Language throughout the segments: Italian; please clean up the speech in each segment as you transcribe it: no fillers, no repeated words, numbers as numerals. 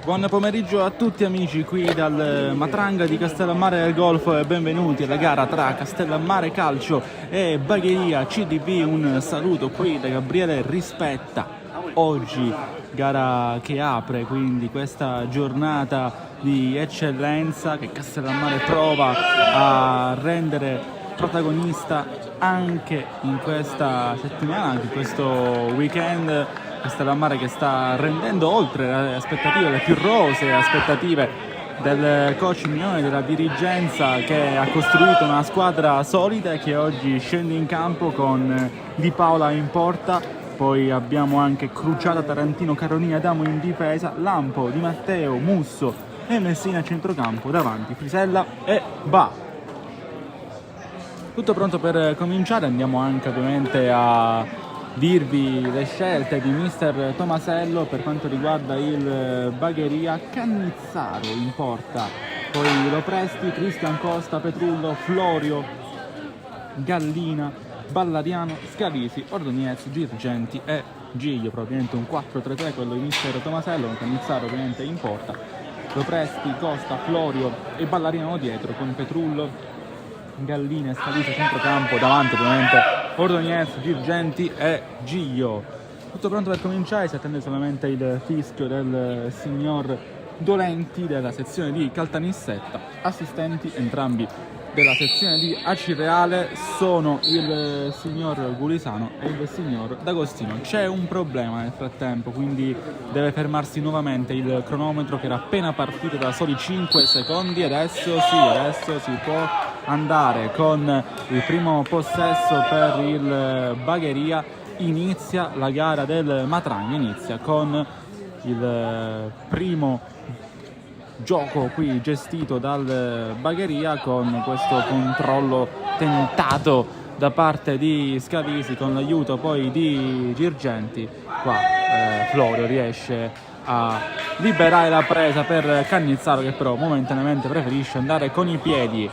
Buon pomeriggio a tutti amici qui dal Matranga di Castellammare del Golfo e benvenuti alla gara tra Castellammare Calcio e Bagheria CDB. Un saluto qui da Gabriele Rispetta. Oggi gara che apre quindi questa giornata di eccellenza che Castellammare prova a rendere protagonista anche in questa settimana, anche in questo weekend. Castellammare che sta rendendo oltre le aspettative, le più rosee aspettative del coach Mignone, della dirigenza, che ha costruito una squadra solida e che oggi scende in campo con Di Paola in porta. Poi abbiamo anche Cruciata, Tarantino, Carolini, Adamo in difesa, Lampo, Di Matteo, Musso e Messina a centrocampo, davanti Frisella e Ba. Tutto pronto per cominciare, andiamo anche ovviamente a dirvi le scelte di mister Tomasello per quanto riguarda il Bagheria. Cannizzaro in porta, poi Lopresti, Cristian Costa, Petrullo, Florio, Gallina, Ballariano, Scalisi, Ordoniez, Girgenti e Giglio. Probabilmente un 4-3-3 quello di mister Tomasello, con Cannizzaro ovviamente in porta, Lopresti, Costa, Florio e Ballariano dietro, con Petrullo, Gallina e Scalisi a centrocampo, davanti ovviamente Ordoniez, Girgenti e Giglio. Tutto pronto per cominciare, si attende solamente il fischio del signor Dolenti della sezione di Caltanissetta. Assistenti entrambi della sezione di Acireale sono il signor Gulisano e il signor D'Agostino. C'è un problema nel frattempo, quindi deve fermarsi nuovamente il cronometro che era appena partito da soli 5 secondi. Adesso si può andare con il primo possesso per il Bagheria. Inizia la gara del Matranga, inizia con il primo gioco qui gestito dal Bagheria, con questo controllo tentato da parte di Scalisi con l'aiuto poi di Girgenti. Qua Florio riesce a liberare la presa per Cannizzaro, che però momentaneamente preferisce andare con i piedi.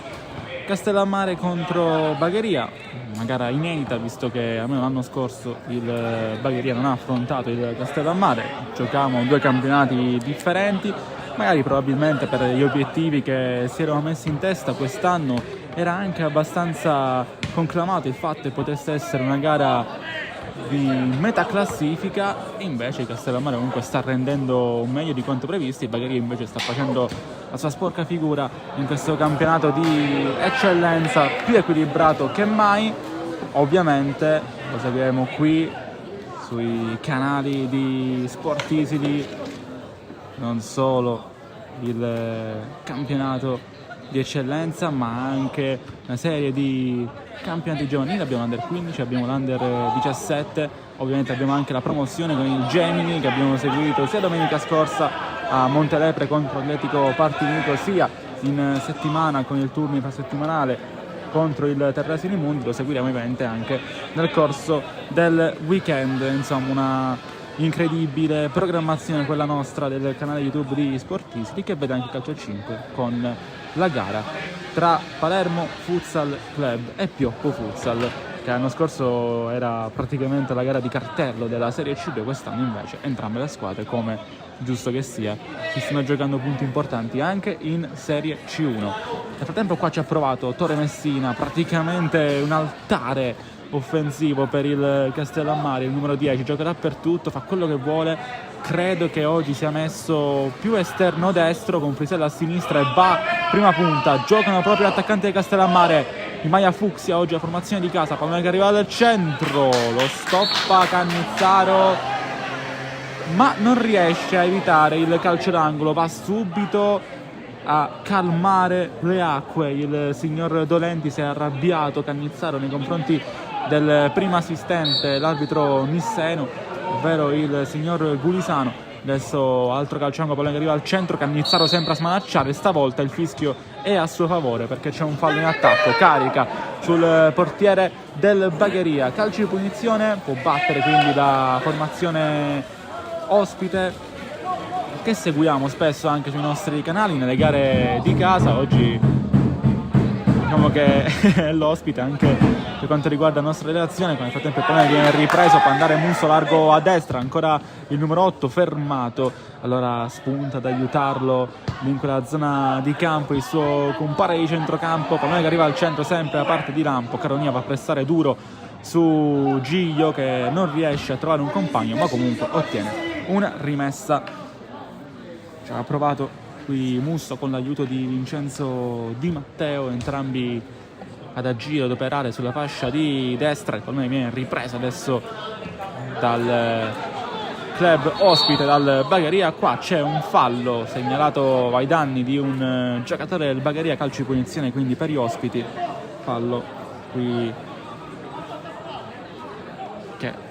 Castellammare contro Bagheria, una gara inedita visto che almeno l'anno scorso il Bagheria non ha affrontato il Castellammare. Giocavamo due campionati differenti, magari probabilmente per gli obiettivi che si erano messi in testa quest'anno era anche abbastanza conclamato il fatto che potesse essere una gara di metà classifica, e invece il Castellammare comunque sta rendendo meglio di quanto previsto. Il Bagheria invece sta facendo la sua sporca figura in questo campionato di eccellenza, più equilibrato che mai. Ovviamente lo seguiremo qui sui canali di Sportisili, non solo il campionato di eccellenza ma anche una serie di campionati giovanili. Abbiamo l'Under 15, abbiamo l'Under 17, ovviamente abbiamo anche la promozione con il Gemini che abbiamo seguito sia domenica scorsa a Montelepre contro Atletico Partinico, sia in settimana con il turno infrasettimanale contro il Terrasini Mundi. Lo seguiremo ovviamente anche nel corso del weekend. Insomma, una incredibile programmazione quella nostra del canale YouTube di Sportisti, che vede anche Calcio 5 con la gara tra Palermo Futsal Club e Pioppo Futsal, che l'anno scorso era praticamente la gara di cartello della Serie C2. Quest'anno invece entrambe le squadre, come giusto che sia, si stanno giocando punti importanti anche in Serie C1. Nel frattempo qua ci ha provato Torre Messina, praticamente un altare offensivo per il Castellammare. Il numero 10 gioca dappertutto, fa quello che vuole. Credo che oggi sia messo più esterno destro, con Frisella a sinistra e Va prima punta. Giocano proprio gli attaccanti del Castellammare. Di Maia Fucsia oggi la formazione di casa, pallone che arriva dal centro, lo stoppa Cannizzaro ma non riesce a evitare il calcio d'angolo. Va subito a calmare le acque il signor Dolenti. Si è arrabbiato Cannizzaro nei confronti del primo assistente, l'arbitro nisseno, ovvero il signor Gulisano. Adesso altro calciango, pallone che arriva al centro, Cannizzaro sempre a smanacciare, stavolta il fischio è a suo favore perché c'è un fallo in attacco, carica sul portiere del Bagheria, calcio di punizione, può battere quindi la formazione ospite che seguiamo spesso anche sui nostri canali nelle gare di casa. Oggi diciamo che è l'ospite anche per quanto riguarda la nostra relazione. Nel frattempo il pallone viene ripreso, può andare Musso largo a destra, ancora il numero 8 fermato, allora spunta ad aiutarlo in quella zona di campo il suo compare di centrocampo, pallone che arriva al centro sempre da parte di Lampo, Caronia va a pressare duro su Giglio che non riesce a trovare un compagno ma comunque ottiene una rimessa. Ci ha provato qui Musso con l'aiuto di Vincenzo Di Matteo, entrambi ad agire, ad operare sulla fascia di destra. Il pallone viene ripreso adesso dal club ospite, dal Bagheria. Qua c'è un fallo segnalato ai danni di un giocatore del Bagheria, calcio di punizione quindi per gli ospiti, fallo qui che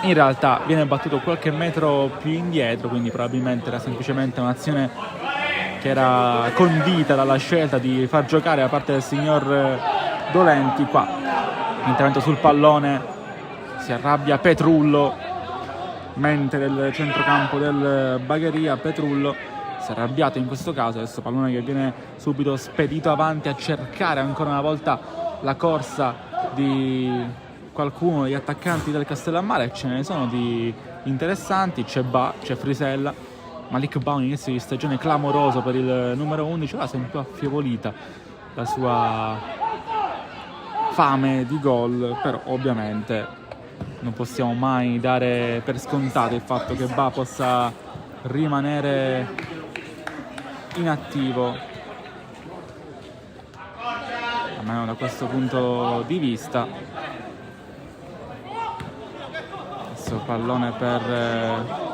in realtà viene battuto qualche metro più indietro, quindi probabilmente era semplicemente un'azione che era condita dalla scelta di far giocare da parte del signor Dolenti. Qua intervento sul pallone, si arrabbia Petrullo, mente del centrocampo del Bagheria. Petrullo si è arrabbiato in questo caso, adesso pallone che viene subito spedito avanti a cercare ancora una volta la corsa di qualcuno degli attaccanti del Castellammare. Ce ne sono di interessanti, c'è c'è Frisella, Malik Ba, un inizio di stagione clamoroso per il numero 11, ora si è un po' affievolita la sua fame di gol, però ovviamente non possiamo mai dare per scontato il fatto che Ba possa rimanere inattivo, almeno da questo punto di vista. Adesso pallone per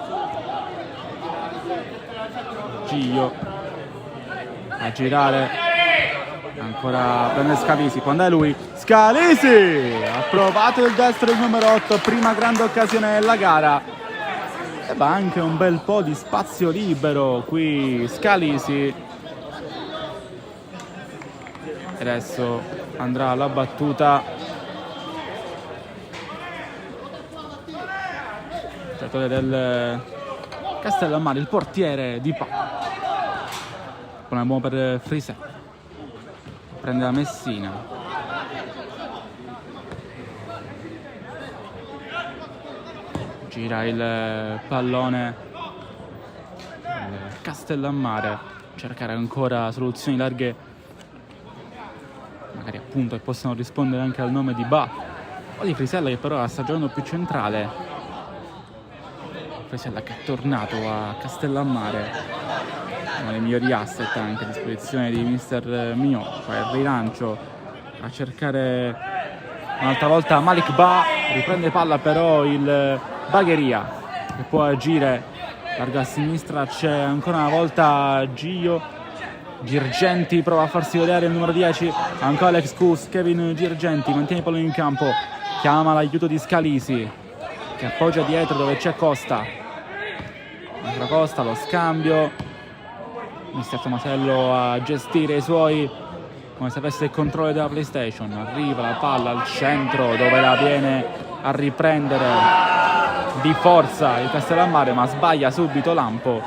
Giglio a girare, ancora prende Scalisi, quando è lui Scalisi ha provato il destro il numero 8, prima grande occasione della gara e va anche un bel po' di spazio libero qui Scalisi. Adesso andrà alla battuta giocatore del Castellammare, il portiere di Pa. Con una buona per Frise, prende la Messina, gira il pallone Castellammare, cercare ancora soluzioni larghe magari appunto che possano rispondere anche al nome di Ba o di Frisella, che però sta giocando più centrale. Frisella che è tornato a Castellammare, uno dei migliori asset anche a disposizione di mister Mio. Fa il rilancio a cercare un'altra volta Malik Ba, riprende palla però il Bagheria che può agire larga a sinistra, c'è ancora una volta Gio Girgenti, prova a farsi vedere il numero 10, ancora Alex Cus, Kevin Girgenti mantiene il pallone in campo, chiama l'aiuto di Scalisi che appoggia dietro dove c'è Costa, ancora Costa, lo scambio, mister Tomasello a gestire i suoi come se avesse il controllo della PlayStation. Arriva la palla al centro dove la viene a riprendere di forza il Castellammare, ma sbaglia subito Lampo.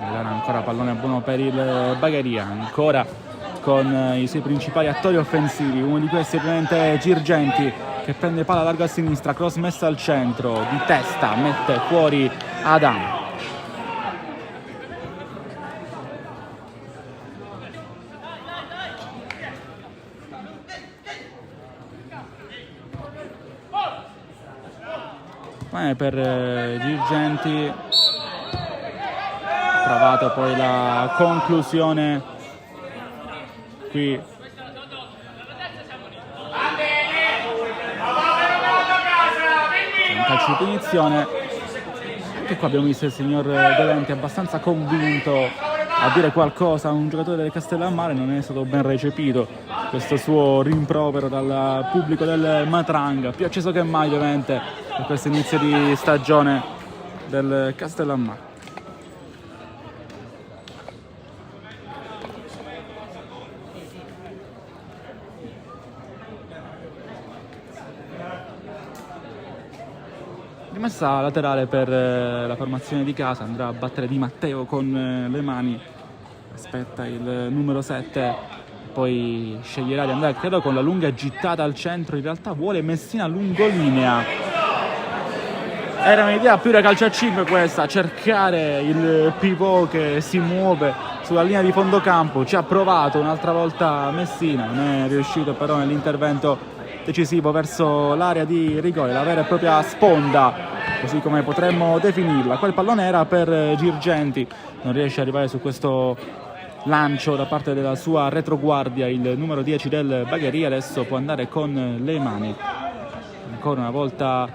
Allora ancora pallone buono per il Bagheria, ancora con i suoi principali attori offensivi, uno di questi ovviamente Girgenti che prende palla larga a sinistra, cross messa al centro, di testa mette fuori Adam. Per Girgenti, provato poi la conclusione qui un calcio di punizione. Anche qua abbiamo visto il signor Dolenti abbastanza convinto a dire qualcosa a un giocatore del Castellammare, non è stato ben recepito questo suo rimprovero dal pubblico del Matranga, più acceso che mai ovviamente per questo inizio di stagione del Castellammare. Rimessa laterale per la formazione di casa, andrà a battere Di Matteo con le mani, aspetta il numero 7, poi sceglierà di andare credo con la lunga gittata al centro, in realtà vuole Messina lungolinea. Era un'idea più da calcio a 5 questa, cercare il pivot che si muove sulla linea di fondo campo, ci ha provato un'altra volta Messina, non è riuscito però nell'intervento decisivo verso l'area di rigore, la vera e propria sponda, così come potremmo definirla. Quel pallone era per Girgenti, non riesce ad arrivare su questo lancio da parte della sua retroguardia il numero 10 del Bagheria, adesso può andare con le mani. Ancora una volta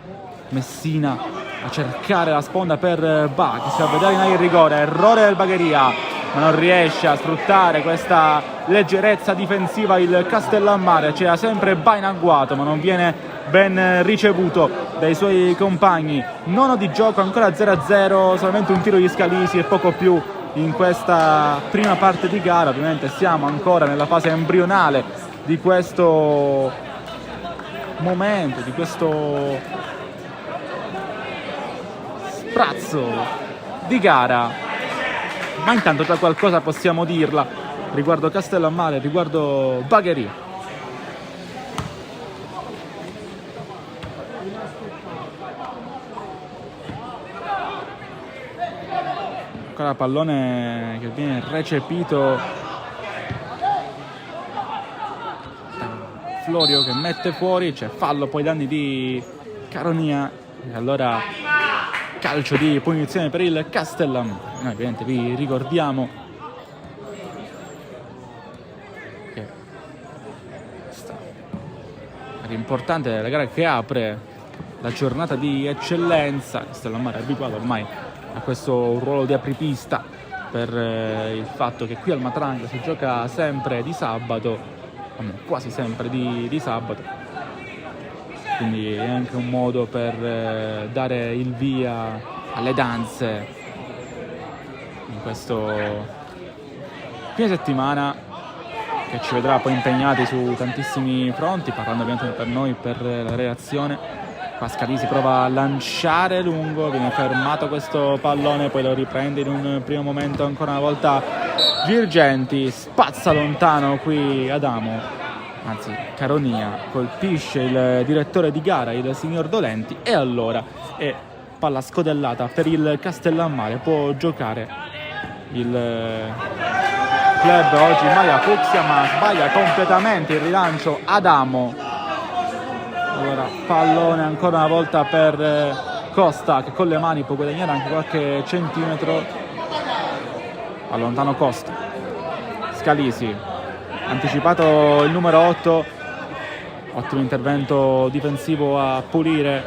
Messina a cercare la sponda per Ba, che si va a vedere in area di rigore, errore del Bagheria, ma non riesce a sfruttare questa leggerezza difensiva il Castellammare. C'era sempre Ba in agguato, ma non viene ben ricevuto dai suoi compagni. Nono di gioco, ancora 0-0, solamente un tiro di Scalisi e poco più in questa prima parte di gara. Ovviamente siamo ancora nella fase embrionale di questo momento, di questo sprazzo di gara, ma intanto già qualcosa possiamo dirla riguardo Castellammare, riguardo Bagheria. Ancora pallone che viene recepito da Florio, che mette fuori, c'è fallo poi danni di Caronia e allora calcio di punizione per il Castellammare. Noi ovviamente vi ricordiamo che questa è l'importante, la gara che apre la giornata di eccellenza. Castellammare è abituato ormai a questo ruolo di apripista per il fatto che qui al Matranga si gioca sempre di sabato, quasi sempre di sabato, quindi è anche un modo per dare il via alle danze in questo fine settimana che ci vedrà poi impegnati su tantissimi fronti, parlando ovviamente per noi, per la reazione. Qua Scalisi prova a lanciare lungo, viene fermato questo pallone, poi lo riprende in un primo momento ancora una volta Girgenti, spazza lontano qui Adamo, anzi Caronia, colpisce il direttore di gara, il signor Dolenti, e allora è palla scodellata per il Castellammare. Può giocare il club oggi in maglia fucsia, ma sbaglia completamente il rilancio Adamo. Allora pallone ancora una volta per Costa, che con le mani può guadagnare anche qualche centimetro. Allontano Costa, Scalisi, anticipato il numero 8, ottimo intervento difensivo a pulire.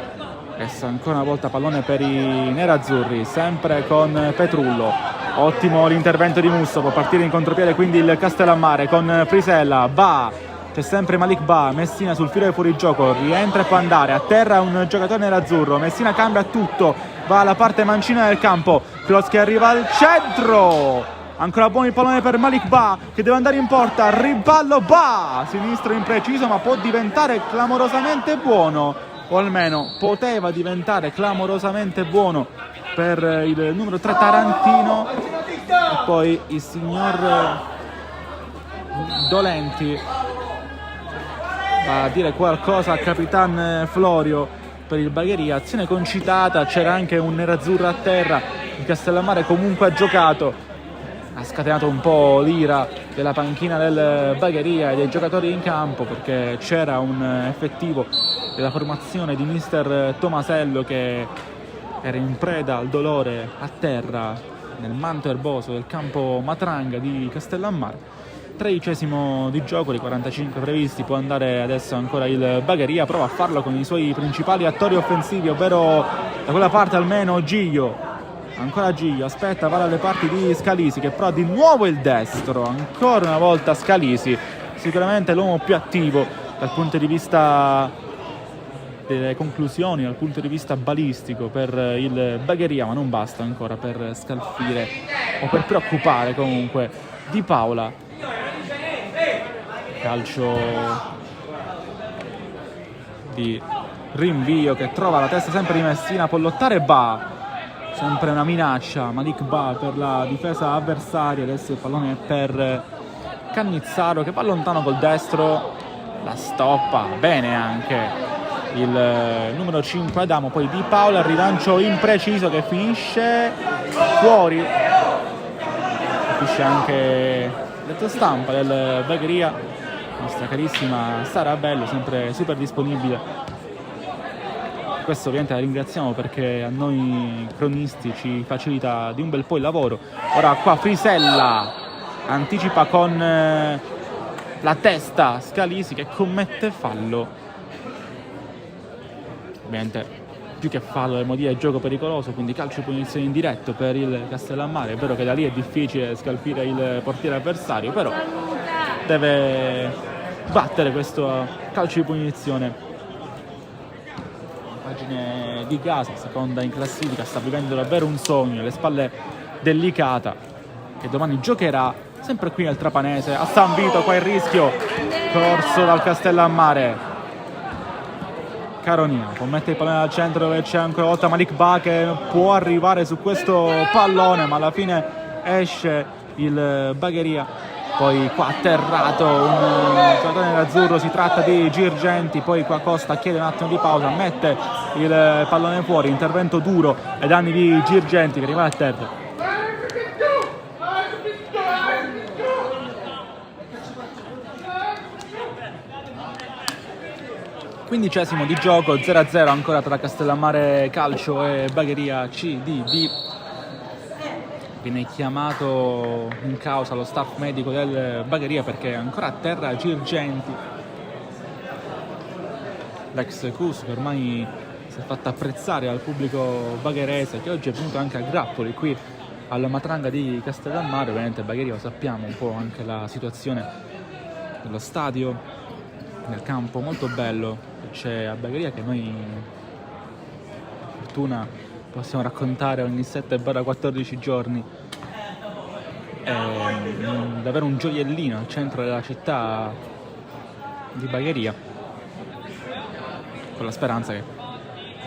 Adesso ancora una volta pallone per i nerazzurri, sempre con Petrullo. Ottimo l'intervento di Musso, può partire in contropiede quindi il Castellammare con Frisella. Ba, c'è sempre Malik Ba, Messina sul filo del fuorigioco, rientra e può andare, a terra un giocatore nerazzurro, Messina cambia tutto, va alla parte mancina del campo, cross che arriva al centro, ancora buono il pallone per Malik Ba che deve andare in porta, riballo Ba, sinistro impreciso ma può diventare clamorosamente buono, o almeno poteva diventare clamorosamente buono per il numero 3 Tarantino. E poi il signor Dolenti va a dire qualcosa a Capitan Florio per il Bagheria, azione concitata, c'era anche un nerazzurro a terra, il Castellammare comunque ha giocato, ha scatenato un po' l'ira della panchina del Bagheria e dei giocatori in campo, perché c'era un effettivo della formazione di mister Tomasello che era in preda al dolore a terra nel manto erboso del campo Matranga di Castellammare. 13° di gioco, di 45 previsti, può andare adesso ancora il Bagheria, prova a farlo con i suoi principali attori offensivi, ovvero da quella parte almeno Giglio, ancora Giglio, aspetta, va dalle parti di Scalisi che però di nuovo il destro, ancora una volta Scalisi, sicuramente l'uomo più attivo dal punto di vista delle conclusioni, dal punto di vista balistico per il Bagheria, ma non basta ancora per scalfire o per preoccupare comunque Di Paola. Calcio di rinvio che trova la testa sempre di Messina, può lottare Ba, sempre una minaccia Malik Ba per la difesa avversaria. Adesso il pallone è per Cannizzaro che va lontano col destro, la stoppa bene anche il numero 5 Adamo, poi Di Paola, il rilancio impreciso che finisce fuori, capisce anche detto stampa del Bagheria, nostra carissima Sara Bello, sempre super disponibile. Questo ovviamente la ringraziamo perché a noi cronisti ci facilita di un bel po' il lavoro. Ora qua Frisella anticipa con la testa Scalisi che commette fallo. Ovviamente più che fallo devo dire gioco pericoloso, quindi calcio di punizione in diretto per il Castellammare. È vero che da lì è difficile scalfire il portiere avversario, però deve battere questo calcio di punizione. Pagine di casa, seconda in classifica, sta vivendo davvero un sogno alle spalle dell'Icata che domani giocherà sempre qui nel Trapanese a San Vito. Qua il rischio corso dal Castellammare. Caronia può mettere il pallone al centro dove c'è ancora una volta Malik Ba che può arrivare su questo pallone, ma alla fine esce il Bagheria. Poi qua atterrato un giocatore nerazzurro, si tratta di Girgenti, poi qua Costa chiede un attimo di pausa, mette il pallone fuori, intervento duro ai danni di Girgenti che rimane a terra. Quindicesimo di gioco, 0-0 ancora tra Castellammare Calcio e Bagheria CDB. Viene chiamato in causa lo staff medico del Bagheria perché è ancora a terra Girgenti, l'ex Cus che ormai si è fatto apprezzare al pubblico bagherese, che oggi è venuto anche a Grappoli qui alla Matranga di Castellammare. Ovviamente Bagheria, lo sappiamo un po' anche la situazione dello stadio, nel campo molto bello che c'è a Bagheria, che noi per fortuna possiamo raccontare ogni 7-14 giorni. È davvero un gioiellino al centro della città di Bagheria, con la speranza che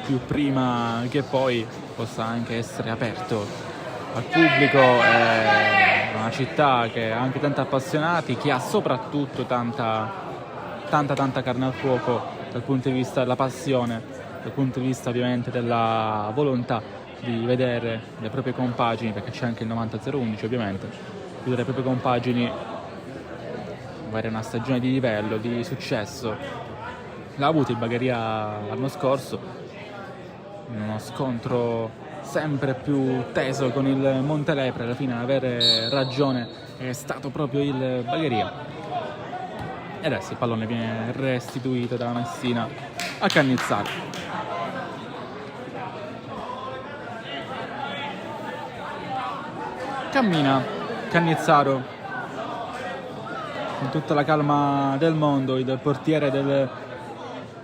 più prima che poi possa anche essere aperto al pubblico. È una città che ha anche tanti appassionati, che ha soprattutto tanta carne al fuoco dal punto di vista della passione, dal punto di vista ovviamente della volontà di vedere le proprie compagini, perché c'è anche il 90-011 ovviamente, vedere le proprie compagini avere una stagione di livello, di successo. L'ha avuto il Bagheria l'anno scorso, in uno scontro sempre più teso con il Montelepre. Alla fine ad avere ragione è stato proprio il Bagheria. E adesso il pallone viene restituito da Messina a Cannizzaro. Cammina Cannizzaro con tutta la calma del mondo. Il portiere del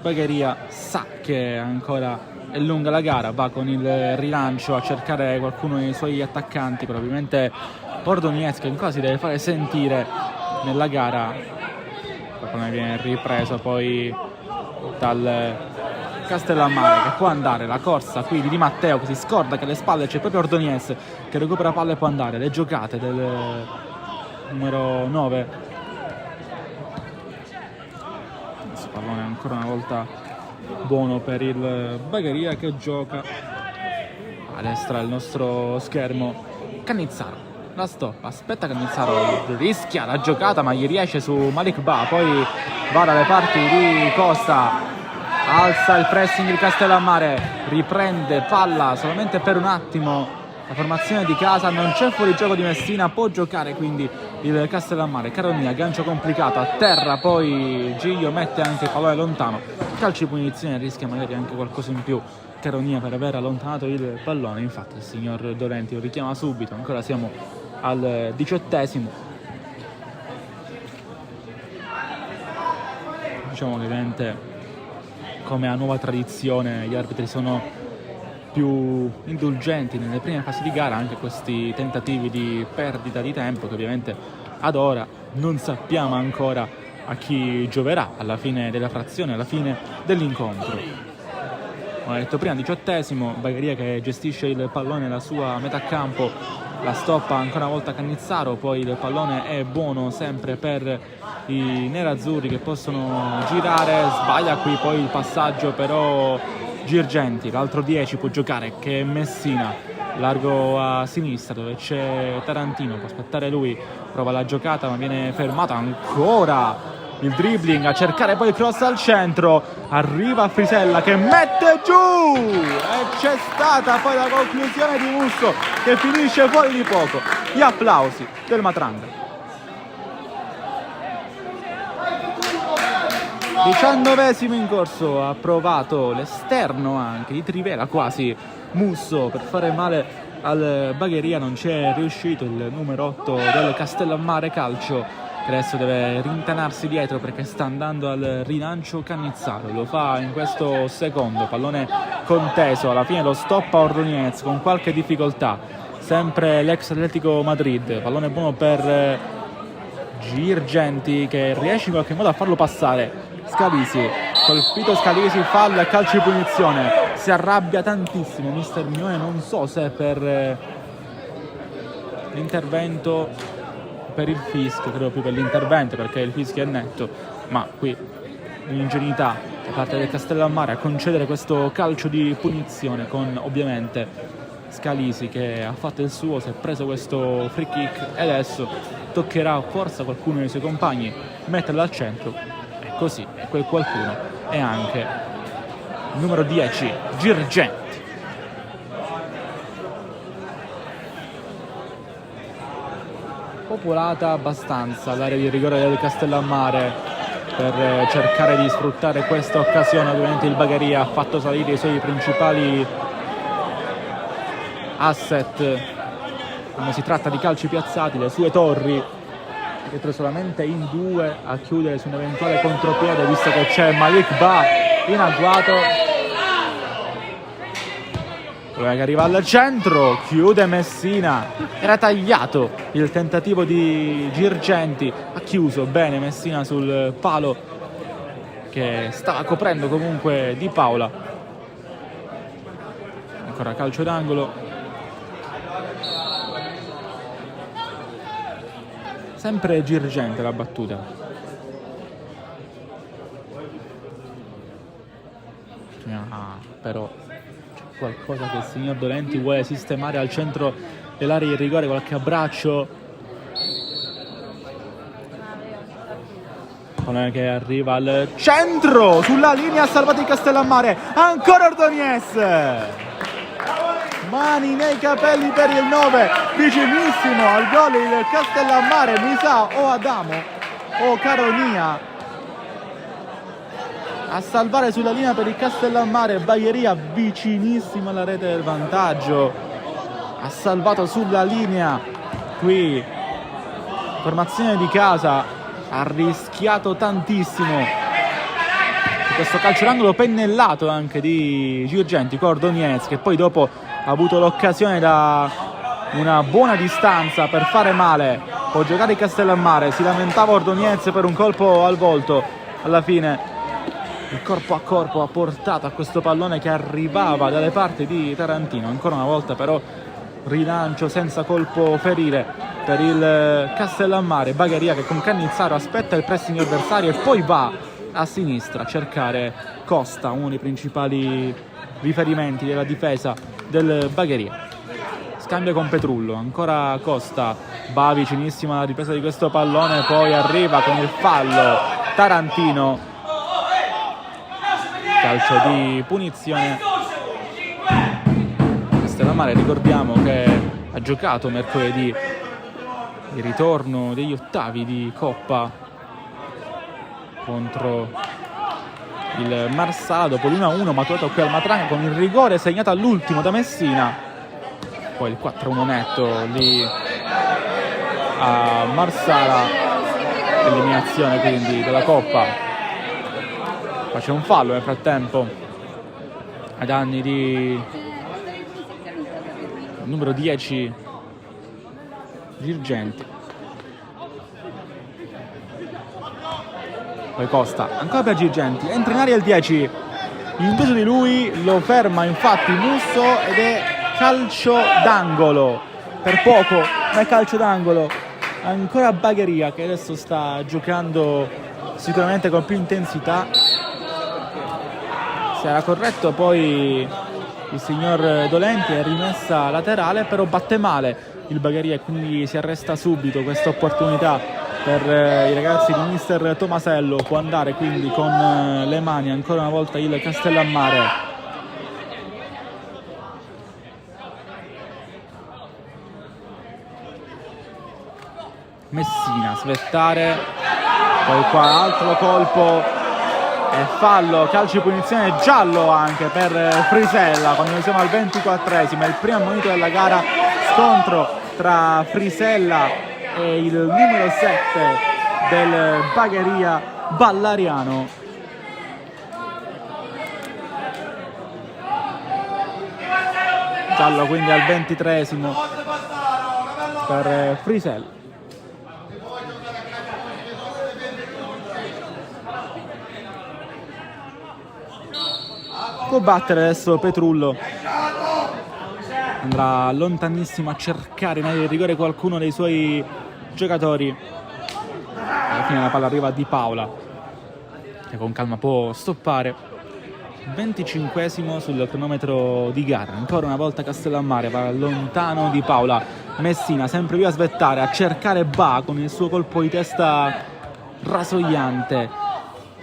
Bagheria sa che ancora è lunga la gara, va con il rilancio a cercare qualcuno dei suoi attaccanti, probabilmente Bordonieschi, che quasi deve fare sentire nella gara. Come viene ripreso poi dal Castellammare, che può andare, la corsa qui di Di Matteo che si scorda che alle spalle c'è proprio Ordonies che recupera palla e può andare, le giocate del numero 9. Questo pallone ancora una volta buono per il Bagheria, che gioca a destra del nostro schermo. Cannizzaro la stoppa, aspetta Cannizzaro, rischia la giocata ma gli riesce su Malik Ba, poi va dalle parti di Costa, alza il pressing di Castellammare, riprende palla solamente per un attimo la formazione di casa, non c'è fuorigioco di Messina, può giocare quindi il Castellammare. Caronia, gancio complicato a terra, poi Giglio mette anche il pallone lontano calci di punizione, rischia magari anche qualcosa in più Caronia per aver allontanato il pallone. Infatti il signor Dolenti lo richiama subito. Ancora siamo al 18°. Diciamo che ovviamente, come a nuova tradizione, gli arbitri sono più indulgenti nelle prime fasi di gara, anche questi tentativi di perdita di tempo che ovviamente ad ora non sappiamo ancora a chi gioverà alla fine della frazione, alla fine dell'incontro. Come detto prima, 18°, Bagheria che gestisce il pallone nella sua metà campo, la stoppa ancora una volta Cannizzaro, poi il pallone è buono sempre per i nerazzurri che possono girare, sbaglia qui poi il passaggio però Girgenti, l'altro 10 può giocare che è Messina, largo a sinistra dove c'è Tarantino, può aspettare lui, prova la giocata ma viene fermato, ancora il dribbling a cercare poi il cross al centro, arriva Frisella che mette giù e c'è stata poi la conclusione di Musso che finisce fuori di poco. Gli applausi del Matranga. 19° in corso, ha provato l'esterno anche di Trivela quasi Musso per fare male al Bagheria, non c'è riuscito il numero 8 del Castellammare Calcio che adesso deve rintanarsi dietro perché sta andando al rilancio Cannizzaro, lo fa in questo secondo, pallone conteso, alla fine lo stoppa Ordonez con qualche difficoltà, sempre l'ex Atletico Madrid, pallone buono per Girgenti che riesce in qualche modo a farlo passare. Scalisi, colpito Scalisi, fallo, calcio di punizione, si arrabbia tantissimo mister Mione, non so se per l'intervento, per il fischio, credo più per l'intervento perché il fischio è netto, ma qui l'ingenuità da parte del Castellammare a concedere questo calcio di punizione con ovviamente Scalisi che ha fatto il suo, si è preso questo free kick e adesso toccherà forse a qualcuno dei suoi compagni metterlo al centro. Così quel qualcuno è anche il numero 10 Girgenti. Popolata abbastanza l'area di rigore del Castellammare per cercare di sfruttare questa occasione. Ovviamente il Bagheria ha fatto salire i suoi principali asset quando si tratta di calci piazzati, le sue torri, dietro solamente in 2 a chiudere su un eventuale contropiede, visto che c'è Malik Ba in agguato. Problema che arriva al centro, chiude Messina, era tagliato il tentativo di Girgenti, ha chiuso bene Messina sul palo che stava coprendo comunque Di Paola. Ancora calcio d'angolo. Sempre Girgenti la battuta. Però c'è qualcosa che il signor Dolenti vuole sistemare al centro dell'area di rigore, qualche abbraccio. Che arriva al centro, sulla linea, ha salvato il Castellammare. Ancora Ordonez. Mani nei capelli per il 9, vicinissimo al gol il Castellammare, mi sa o Adamo o Caronia a salvare sulla linea per il Castellammare. Bagheria vicinissimo alla rete del vantaggio, ha salvato sulla linea qui, formazione di casa, ha rischiato tantissimo questo calcio d'angolo pennellato anche di Girgenti con Ordonez che poi dopo ha avuto l'occasione da una buona distanza per fare male. Può giocare il Castellammare, si lamentava Ordonez per un colpo al volto, alla fine il corpo a corpo ha portato a questo pallone che arrivava dalle parti di Tarantino. Ancora una volta però rilancio senza colpo ferile per il Castellammare. Bagheria che con Cannizzaro aspetta il pressing avversario e poi va a sinistra a cercare Costa, uno dei principali riferimenti della difesa del Bagheria. Scambia con Petrullo, ancora Costa, va vicinissimo alla ripresa di questo pallone, poi arriva con il fallo Tarantino, calcio di punizione. Castellammare, ricordiamo che ha giocato mercoledì il ritorno degli ottavi di Coppa contro il Marsala dopo l'1-1 maturato qui al Matranga con il rigore segnato all'ultimo da Messina, poi il 4-1 netto lì a Marsala, eliminazione quindi della Coppa. Ma c'è un fallo nel frattempo ai danni di numero 10 Girgenti. Poi Costa, ancora per Girgenti, entra in aria il 10, l'indugio di lui lo ferma infatti Musso ed è calcio d'angolo, per poco, ma è calcio d'angolo. Ancora Bagheria che adesso sta giocando sicuramente con più intensità. Se era corretto poi il signor Dolenti, è rimessa laterale, però batte male il Bagheria e quindi si arresta subito questa opportunità per i ragazzi di mister Tomasello. Può andare quindi con le mani ancora una volta il Castellammare. Messina, svettare, poi qua altro colpo e fallo, calcio di punizione giallo anche per Frisella quando siamo al 24esimo, il primo ammonito della gara, scontro tra Frisella e il numero 7 del Bagheria Ballariano. Giallo quindi al 23esimo per Frisella. Può battere adesso Petrullo, andrà lontanissimo a cercare in area di rigore qualcuno dei suoi giocatori. Alla fine la palla arriva a Di Paola che con calma può stoppare. 25esimo sul cronometro di gara, ancora una volta Castellammare, va lontano Di Paola. Messina sempre più a svettare, a cercare Ba con il suo colpo di testa rasoiante.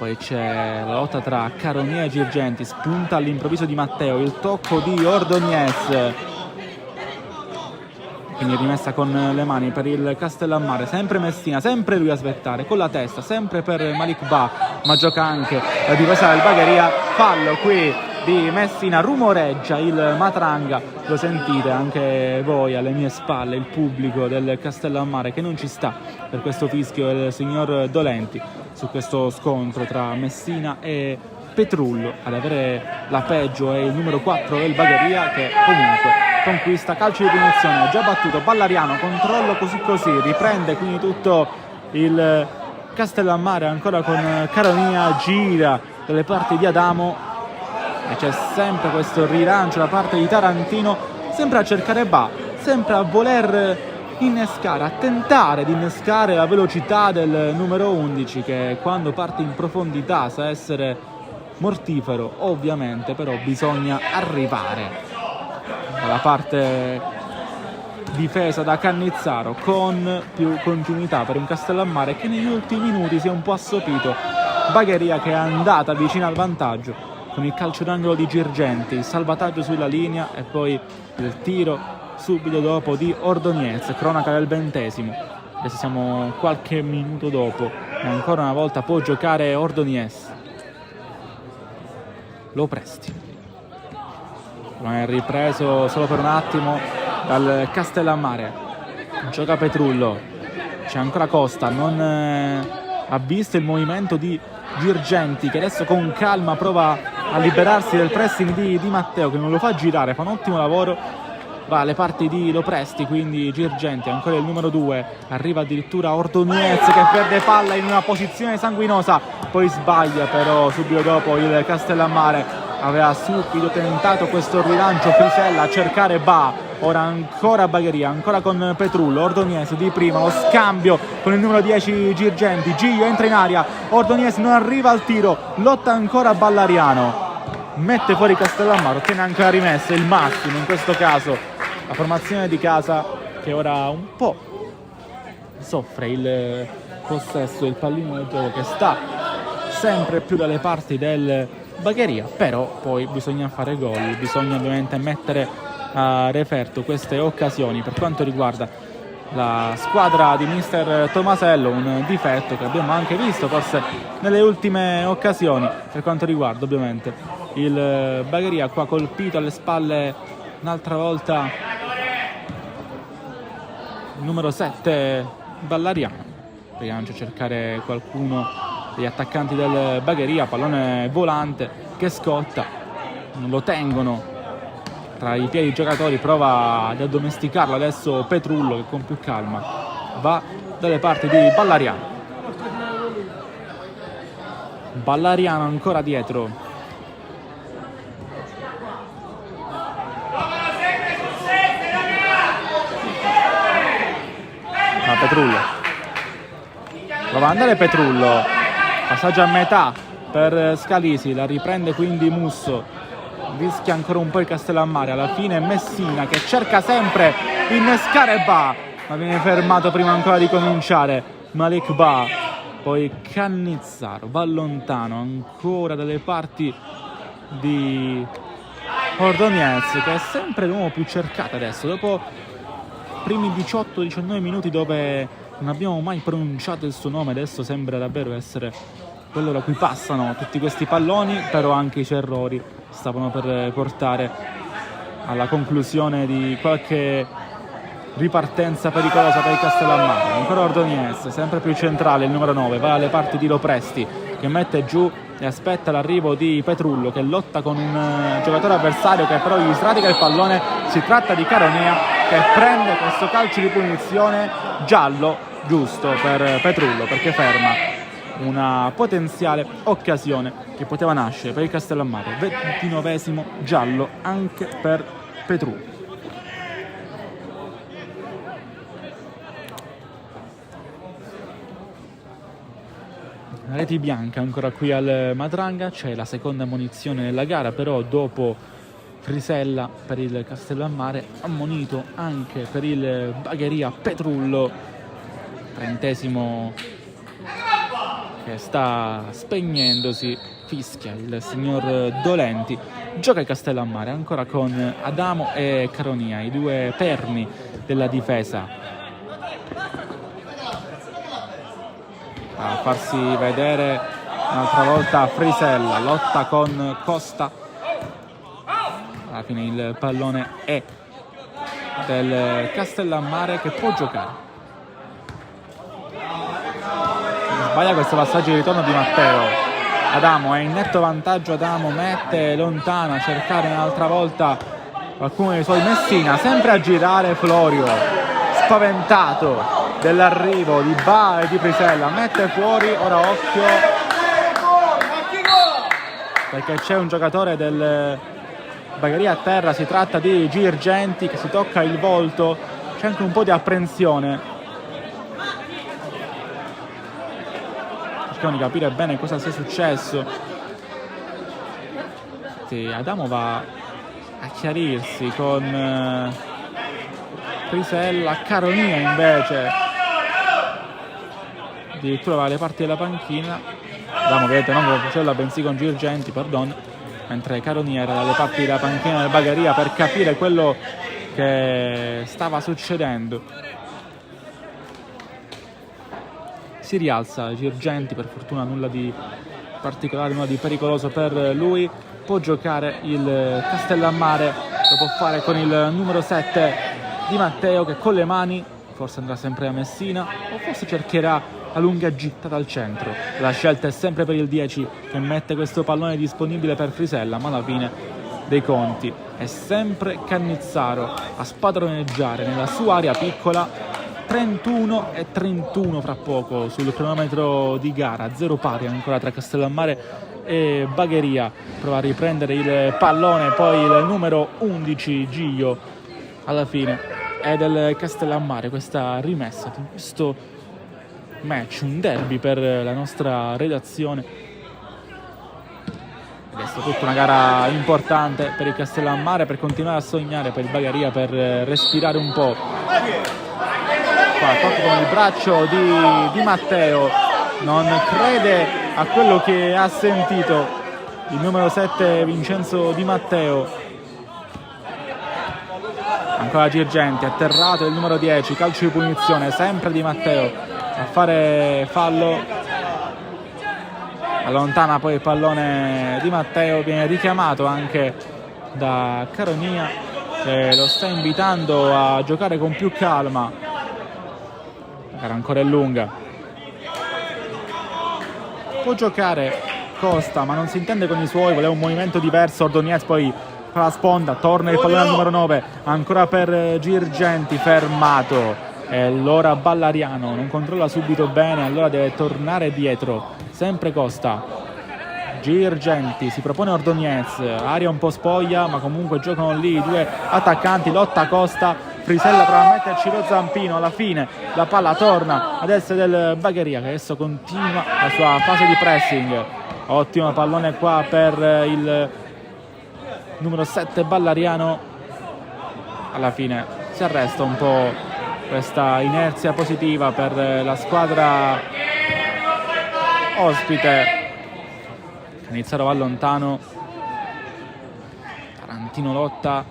Poi c'è la lotta tra Caronia e Girgenti, spunta all'improvviso Di Matteo, il tocco di Ordonez, quindi rimessa con le mani per il Castellammare, sempre Messina, sempre lui a svettare con la testa, sempre per Malik Ba, ma gioca anche la difesa del Bagheria. Fallo qui di Messina, rumoreggia il Matranga, lo sentite anche voi alle mie spalle, il pubblico del Castellammare che non ci sta per questo fischio del signor Dolenti su questo scontro tra Messina e Petrullo. Ad avere la peggio è il numero 4 del Bagheria che comunque conquista. Calcio di punizione già battuto, Ballariano, controllo così, riprende quindi tutto il Castellammare ancora con Caronia, gira dalle parti di Adamo e c'è sempre questo rilancio da parte di Tarantino, sempre a cercare Ba, sempre a voler innescare, a tentare di innescare la velocità del numero 11 che quando parte in profondità sa essere mortifero, ovviamente però bisogna arrivare dalla parte difesa da Cannizzaro con più continuità per un Castellammare che negli ultimi minuti si è un po' assopito. Bagheria che è andata vicino al vantaggio con il calcio d'angolo di Girgenti, il salvataggio sulla linea e poi il tiro subito dopo di Ordonez, cronaca del 20esimo. Adesso siamo qualche minuto dopo e ancora una volta può giocare Ordonez. Lo presti, non è ripreso solo per un attimo dal Castellammare. Gioca Petrullo, c'è ancora Costa, non ha visto il movimento di Girgenti che adesso con calma prova a liberarsi del pressing di Matteo che non lo fa girare, fa un ottimo lavoro, va alle parti di Lopresti, quindi Girgenti, ancora il numero 2, arriva addirittura Ordonez che perde palla in una posizione sanguinosa, poi sbaglia però subito dopo il Castellammare, aveva subito tentato questo rilancio Frisella a cercare Ba, ora ancora Bagheria, ancora con Petrullo, Ordonez di prima, lo scambio con il numero 10 Girgenti, Giglio entra in aria, Ordonez non arriva al tiro, lotta ancora Ballariano, mette fuori Castellammare, ottiene anche la rimessa, il massimo in questo caso. La formazione di casa che ora un po' soffre il possesso del pallino del gioco che sta sempre più dalle parti del Bagheria, però poi bisogna fare gol, bisogna ovviamente mettere a referto queste occasioni. Per quanto riguarda la squadra di mister Tomasello, un difetto che abbiamo anche visto forse nelle ultime occasioni per quanto riguarda ovviamente il Bagheria. Qua colpito alle spalle un'altra volta il numero 7 Ballariano, proviamo a cercare qualcuno degli attaccanti del Bagheria, pallone volante che scotta, non lo tengono tra i piedi i giocatori, prova ad addomesticarlo adesso Petrullo che con più calma va dalle parti di Ballariano. Ballariano ancora dietro. Petrullo prova ad andare Petrullo, passaggio a metà per Scalisi, la riprende quindi Musso, rischia ancora un po' il Castellammare, alla fine Messina che cerca sempre di innescare Ba, ma viene fermato prima ancora di cominciare Malik Ba. Poi Cannizzaro va lontano ancora dalle parti di Ordonez, che è sempre l'uomo più cercato adesso, dopo primi 18-19 minuti dove non abbiamo mai pronunciato il suo nome, adesso sembra davvero essere quello da cui passano tutti questi palloni, però anche i suoi errori stavano per portare alla conclusione di qualche ripartenza pericolosa per il Castellammare. Ancora Ordonez, sempre più centrale il numero 9, va alle parti di Lopresti che mette giù e aspetta l'arrivo di Petrullo che lotta con un giocatore avversario che però gli sradica il pallone. Si tratta di Caronia che prende questo calcio di punizione giallo giusto per Petrullo, perché ferma una potenziale occasione che poteva nascere per il Castellammare. 29esimo giallo anche per Petrullo. Reti bianca ancora qui al Madrangha, c'è la seconda ammonizione nella gara, però dopo Frisella per il Castellammare, ammonito anche per il Bagheria Petrullo, 30esimo che sta spegnendosi, fischia il signor Dolenti. Gioca il Castellammare ancora con Adamo e Caronia, i due perni della difesa, a farsi vedere un'altra volta Frisella, lotta con Costa, alla fine il pallone è del Castellammare che può giocare. Sbaglia questo passaggio di ritorno di Matteo. Adamo è in netto vantaggio, Adamo mette lontano a cercare un'altra volta qualcuno dei suoi. Messina sempre a girare, Florio spaventato dell'arrivo di Ba e di Frisella, mette fuori, ora occhio perché c'è un giocatore del Bagheria a terra, si tratta di Girgenti che si tocca il volto, c'è anche un po' di apprensione, cerchiamo di capire bene cosa sia successo. Sì, Adamo va a chiarirsi con Frisella, Caronia invece addirittura va alle parti della panchina. Adamo vedete non con Frisella bensì con Girgenti, perdono, mentre Caronia era dalle parti della panchina del Bagheria per capire quello che stava succedendo. Si rialza Girgenti, per fortuna nulla di particolare, nulla di pericoloso per lui. Può giocare il Castellammare, lo può fare con il numero 7 Di Matteo che con le mani forse andrà sempre a Messina o forse cercherà la lunga gitta dal centro. La scelta è sempre per il 10 che mette questo pallone disponibile per Frisella, ma alla fine dei conti è sempre Cannizzaro a spadroneggiare nella sua area piccola. 31-31 fra poco sul cronometro di gara, 0 pari ancora tra Castellammare e Bagheria. Prova a riprendere il pallone, poi il numero 11 Giglio alla fine è del Castellammare. Questa rimessa di questo match, un derby per la nostra redazione. Adesso tutta una gara importante per il Castellammare per continuare a sognare, per il Bagheria per respirare un po'. Qua tocca con il braccio di Matteo, non crede a quello che ha sentito il numero 7 Vincenzo Di Matteo. Ancora Girgenti, atterrato il numero 10, calcio di punizione, sempre Di Matteo a fare fallo. Allontana poi il pallone Di Matteo, viene richiamato anche da Caronia, che lo sta invitando a giocare con più calma. La gara ancora è lunga. Può giocare Costa, ma non si intende con i suoi, voleva un movimento diverso. Ordonez poi fa la sponda, torna il pallone al numero 9, ancora per Girgenti, fermato. E allora Ballariano non controlla subito bene, allora deve tornare dietro. Sempre Costa. Girgenti, si propone Ordonez, aria un po' spoglia, ma comunque giocano lì i due attaccanti, lotta Costa, Frisella prova a metterci lo zampino, alla fine la palla torna ad essere del Bagheria, che adesso continua la sua fase di pressing. Ottimo pallone qua per il numero 7 Ballariano. Alla fine si arresta un po' questa inerzia positiva per la squadra ospite. Canizzaro va lontano, Tarantino lotta,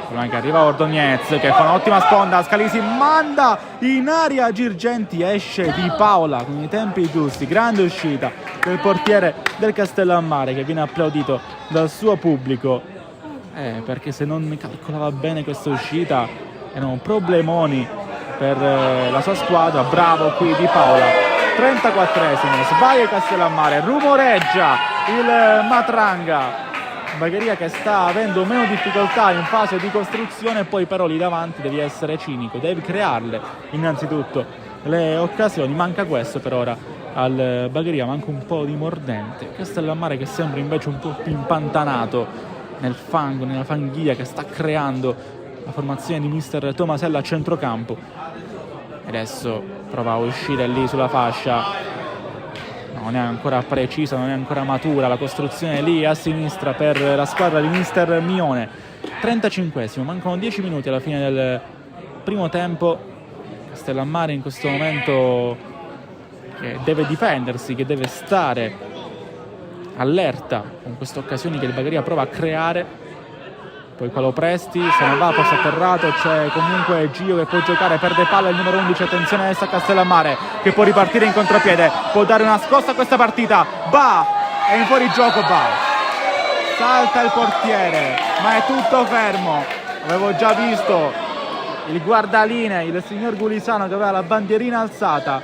prima che arriva Ordonez che fa un'ottima sponda, Scalisi manda in aria Girgenti, esce Di Paola con i tempi giusti, grande uscita del portiere del Castellammare che viene applaudito dal suo pubblico, perché se non calcolava bene questa uscita erano problemoni per la sua squadra. Bravo qui Di Paola. 34esimo, sbaglia Castellammare, rumoreggia il Matranga. Bagheria che sta avendo meno difficoltà in fase di costruzione, poi però lì davanti devi essere cinico, devi crearle innanzitutto le occasioni. Manca questo per ora al Bagheria, manca un po' di mordente. Castellammare che sembra invece un po' più impantanato nel fango, nella fanghiglia che sta creando la formazione di mister Tomasella a centrocampo. Adesso prova a uscire lì sulla fascia, non è ancora precisa, non è ancora matura la costruzione lì a sinistra per la squadra di mister Mione. 35esimo, mancano 10 minuti alla fine del primo tempo. Castellammare in questo momento che deve difendersi, che deve stare allerta con queste occasioni che il Bagheria prova a creare. Poi qua lo presti, se non va posto atterrato, c'è comunque Gio che può giocare, perde palla il numero 11, attenzione adesso a Castellammare che può ripartire in contropiede, può dare una scossa a questa partita. È in fuorigioco salta il portiere, ma è tutto fermo. Avevo già visto il guardaline, il signor Gulisano che aveva la bandierina alzata.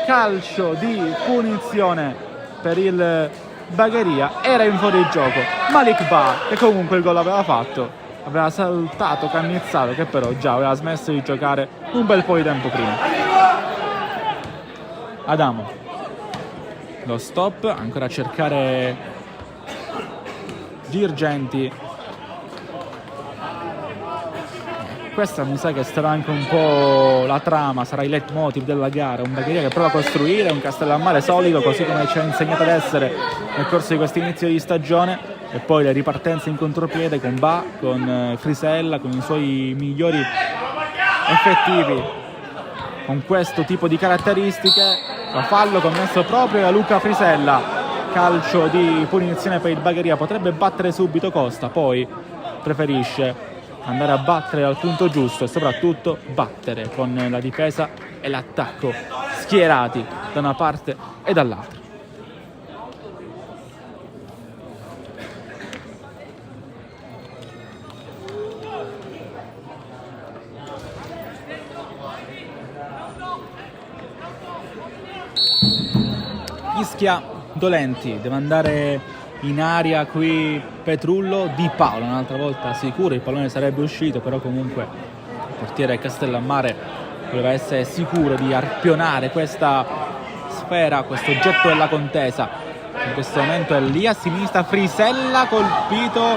Calcio di punizione per il Bagheria, era in fuorigioco. Malik Ba, che comunque il gol aveva fatto, aveva saltato Cannizzato, che però già aveva smesso di giocare un bel po' di tempo prima. Adamo, lo stop, ancora a cercare Girgenti. Questa mi sa che sarà anche un po' la trama, sarà il leitmotiv della gara. Un Bagheria che prova a costruire, un Castellammare solido, così come ci ha insegnato ad essere nel corso di questo inizio di stagione, e poi le ripartenze in contropiede con Ba, con Frisella, con i suoi migliori effettivi. Con questo tipo di caratteristiche, fa fallo commesso proprio da Luca Frisella. Calcio di punizione per il Bagheria, potrebbe battere subito Costa, poi preferisce andare a battere al punto giusto e soprattutto battere con la difesa e l'attacco schierati da una parte e dall'altra. Ischia Dolenti, deve andare in aria qui Petrullo. Di Paola un'altra volta sicuro, il pallone sarebbe uscito, però comunque il portiere Castellammare voleva essere sicuro di arpionare questa sfera, questo oggetto della contesa. In questo momento è lì a sinistra Frisella, colpito,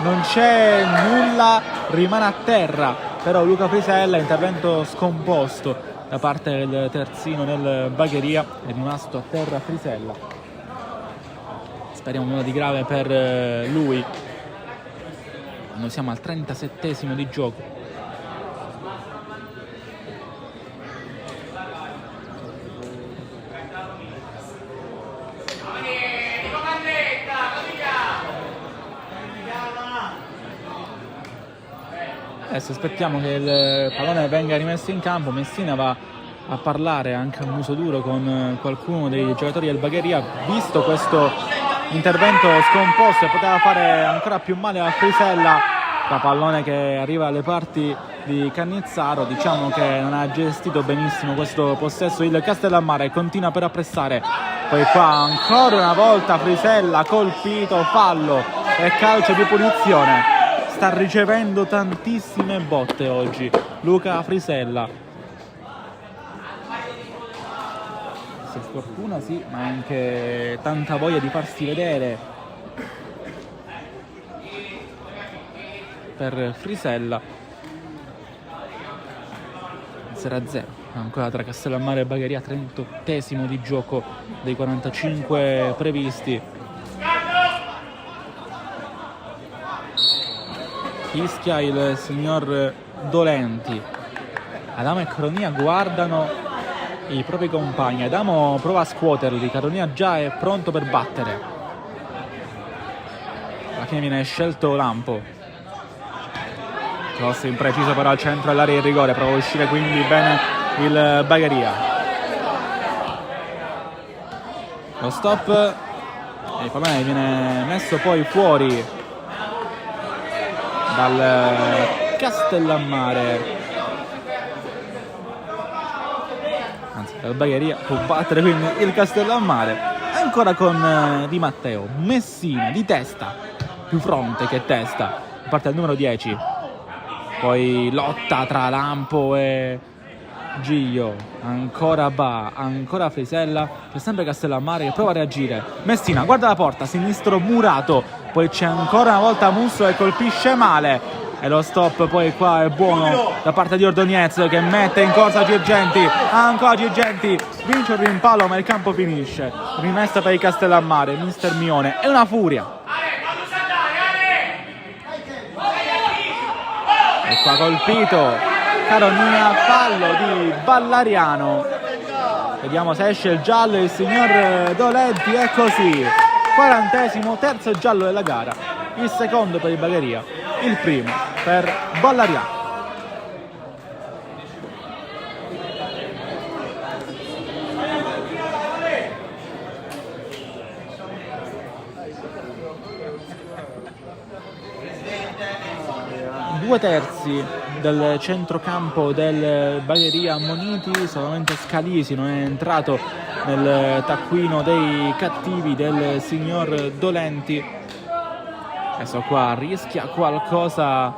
non c'è nulla, rimane a terra però Luca Frisella. Intervento scomposto da parte del terzino del Bagheria, è rimasto a terra Frisella. Speriamo nulla di grave per lui. Noi siamo al 37esimo di gioco. Adesso aspettiamo che il pallone venga rimesso in campo. Messina va a parlare anche a muso duro con qualcuno dei giocatori del Bagheria, visto questo intervento scomposto e poteva fare ancora più male a Frisella. Da pallone che arriva alle parti di Cannizzaro, diciamo che non ha gestito benissimo questo possesso il Castellammare e continua per appressare. Poi qua ancora una volta Frisella colpito, fallo e calcio di punizione. Sta ricevendo tantissime botte oggi Luca Frisella. Se sfortuna sì, ma anche tanta voglia di farsi vedere per Frisella. 0-0 ancora tra Castellammare e Bagheria, 38esimo di gioco dei 45 previsti. Fischia il signor Dolenti. Adamo e Caronia guardano i propri compagni. Adamo prova a scuoterli, Caronia già è pronto per battere. Alla fine viene scelto Lampo. Cross impreciso però al centro dell'area di rigore, prova a uscire quindi bene il Bagheria. Lo stop e il pallone viene messo poi fuori dal Castellammare, anzi dal Bagheria, può battere quindi il Castellammare. Ancora con Di Matteo, Messina di testa, più fronte che testa, parte al numero 10. Poi lotta tra Lampo e Giglio, ancora ancora Frisella, c'è sempre Castellammare che prova a reagire. Messina guarda la porta, sinistro murato, poi c'è ancora una volta Musso che colpisce male e lo stop poi qua è buono da parte di Ordonez che mette in corsa Girgenti, ancora Girgenti, vince il rimpallo ma il campo finisce. Rimessa per il Castellammare, mister Mione, è una furia. E qua colpito Caronia, fallo di Ballariano. Vediamo se esce il giallo il signor Dolenti, è così. 40esimo, terzo giallo della gara, il secondo per il Bagheria, il primo per Ballariano. Due terzi del centrocampo del Bagheria ammoniti, solamente Scalisi non è entrato nel taccuino dei cattivi del signor Dolenti. Adesso qua rischia qualcosa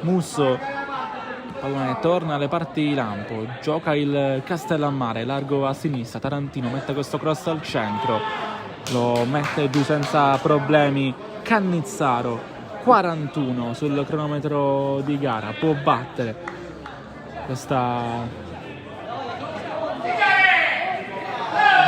Musso, il pallone torna alle parti di Lampo, gioca il Castellammare largo a sinistra, Tarantino mette questo cross al centro, lo mette giù senza problemi Cannizzaro. 41 sul cronometro di gara, può battere questa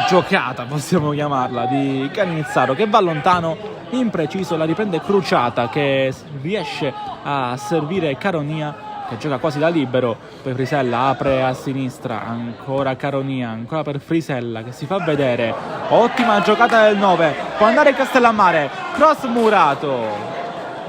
giocata, possiamo chiamarla, di Cannizzaro che va lontano, impreciso, la riprende Cruciata che riesce a servire Caronia che gioca quasi da libero, poi Frisella apre a sinistra, ancora Caronia, ancora per Frisella che si fa vedere, ottima giocata del 9, può andare Castellammare, cross murato.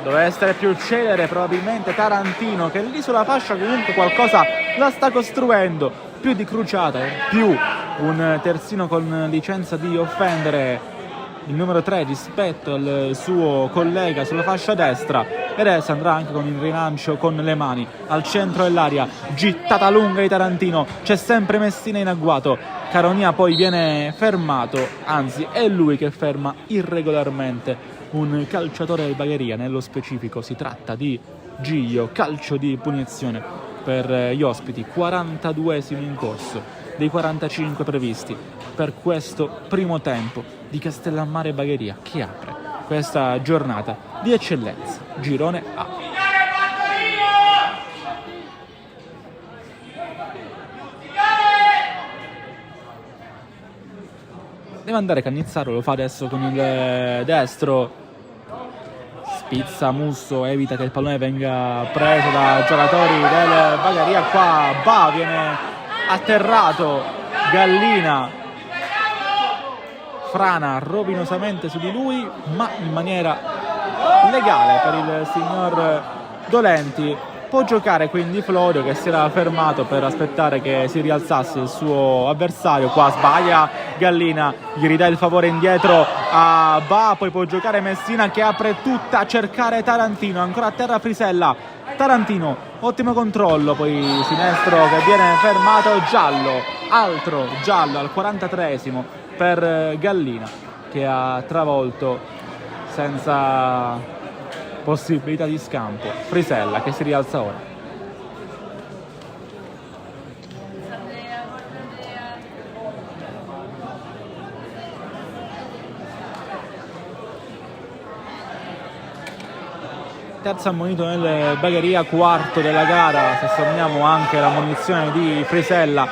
Doveva essere più celere probabilmente Tarantino che lì sulla fascia comunque qualcosa la sta costruendo, più di Cruciata, più un terzino con licenza di offendere il numero 3 rispetto al suo collega sulla fascia destra, e adesso andrà anche con il rilancio con le mani al centro dell'area, gittata lunga di Tarantino, c'è sempre Messina in agguato, Caronia poi viene fermato, anzi è lui che ferma irregolarmente un calciatore del Bagheria, nello specifico si tratta di Giglio, calcio di punizione per gli ospiti, 42esimo in corso dei 45 previsti per questo primo tempo di Castellammare Bagheria che apre questa giornata di eccellenza, girone A. Deve andare Cannizzaro, lo fa adesso con il destro, spizza Musso, evita che il pallone venga preso da giocatori del Bagheria, qua viene atterrato Gallina, frana rovinosamente su di lui ma in maniera legale per il signor Dolenti. Può giocare quindi Florio, che si era fermato per aspettare che si rialzasse il suo avversario. Qua sbaglia Gallina, gli ridà il favore indietro a Ba, poi può giocare Messina che apre tutta a cercare Tarantino, ancora a terra Frisella, Tarantino, ottimo controllo, poi sinestro che viene fermato, giallo, altro giallo al 43esimo per Gallina, che ha travolto senza possibilità di scampo Frisella, che si rialza ora. Terzo ammonito nel Bagheria, quarto della gara, se sommiamo anche la munizione di Frisella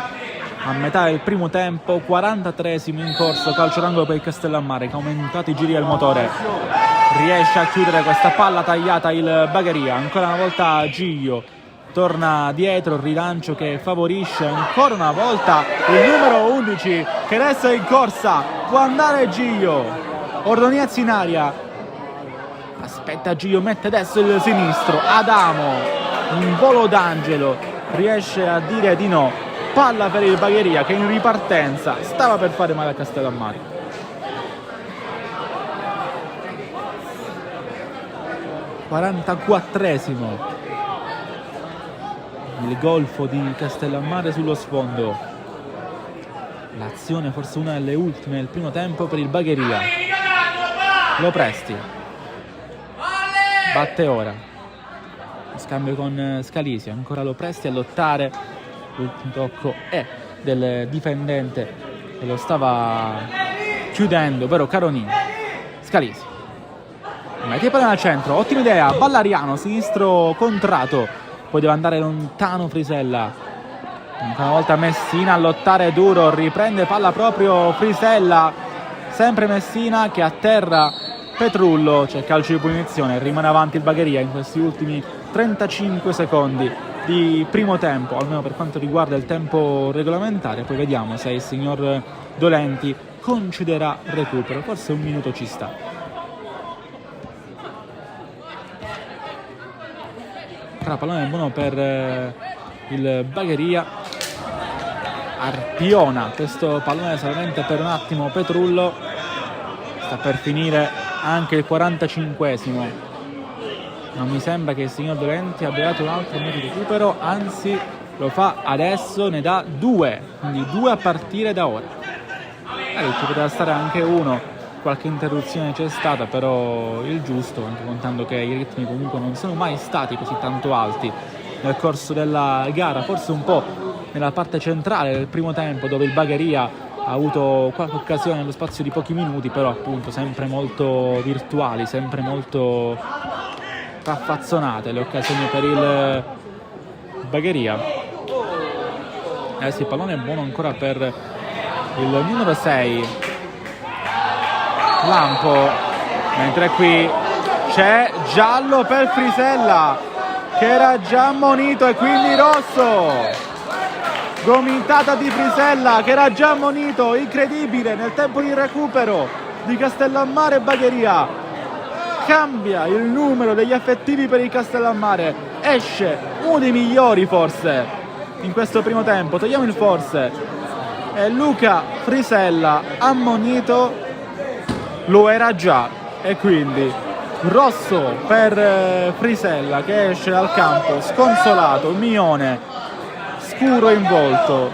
a metà del primo tempo. 43esimo in corso, calcio d'angolo per il Castellammare, che ha aumentato i giri del motore, riesce a chiudere questa palla tagliata il Bagheria. Ancora una volta Giglio torna dietro, il rilancio che favorisce ancora una volta il numero 11 che resta in corsa, può andare Giglio, Ordonez in aria, aspetta Giglio, mette adesso il sinistro, Adamo, un volo d'angelo, riesce a dire di no, palla per il Bagheria che in ripartenza stava per fare male a Castellammare. 44esimo, il golfo di Castellammare sullo sfondo, l'azione forse una delle ultime del primo tempo per il Bagheria. Lo Presti batte ora, scambio con Scalisi, ancora Lo Presti a lottare, l'ultimo tocco è del difendente che lo stava chiudendo, ovvero Caronini. Scalisi mette palla al centro, ottima idea, Ballariano, sinistro contrato, poi deve andare lontano Frisella, ancora una volta Messina a lottare duro, riprende palla proprio Frisella, sempre Messina che atterra Petrullo, c'è calcio di punizione, rimane avanti il Bagheria in questi ultimi 35 secondi di primo tempo, almeno per quanto riguarda il tempo regolamentare. Poi vediamo se il signor Dolenti concederà recupero, forse un minuto ci sta. Pallone buono per il Bagheria, Arpiona questo pallone solamente per un attimo Petrullo, sta per finire anche il 45esimo, non mi sembra che il signor Dolenti abbia dato un altro minuto di recupero, anzi lo fa adesso, ne dà 2, quindi 2 a partire da ora. Ci poteva stare anche uno, qualche interruzione c'è stata, però il giusto, anche contando che i ritmi comunque non sono mai stati così tanto alti nel corso della gara, forse un po' nella parte centrale del primo tempo dove il Bagheria ha avuto qualche occasione nello spazio di pochi minuti, però appunto sempre molto virtuali, sempre molto raffazzonate le occasioni per il Bagheria. Sì, il pallone è buono ancora per il numero 6 Lampo, mentre qui c'è giallo per Frisella che era già ammonito e quindi rosso, gomitata di Frisella che era già ammonito, incredibile, nel tempo di recupero di Castellammare e Bagheria cambia il numero degli effettivi per il Castellammare, esce uno dei migliori forse in questo primo tempo, togliamo il forse, e Luca Frisella ammonito, lo era già, e quindi rosso per Frisella che esce dal campo sconsolato, Mione scuro in volto.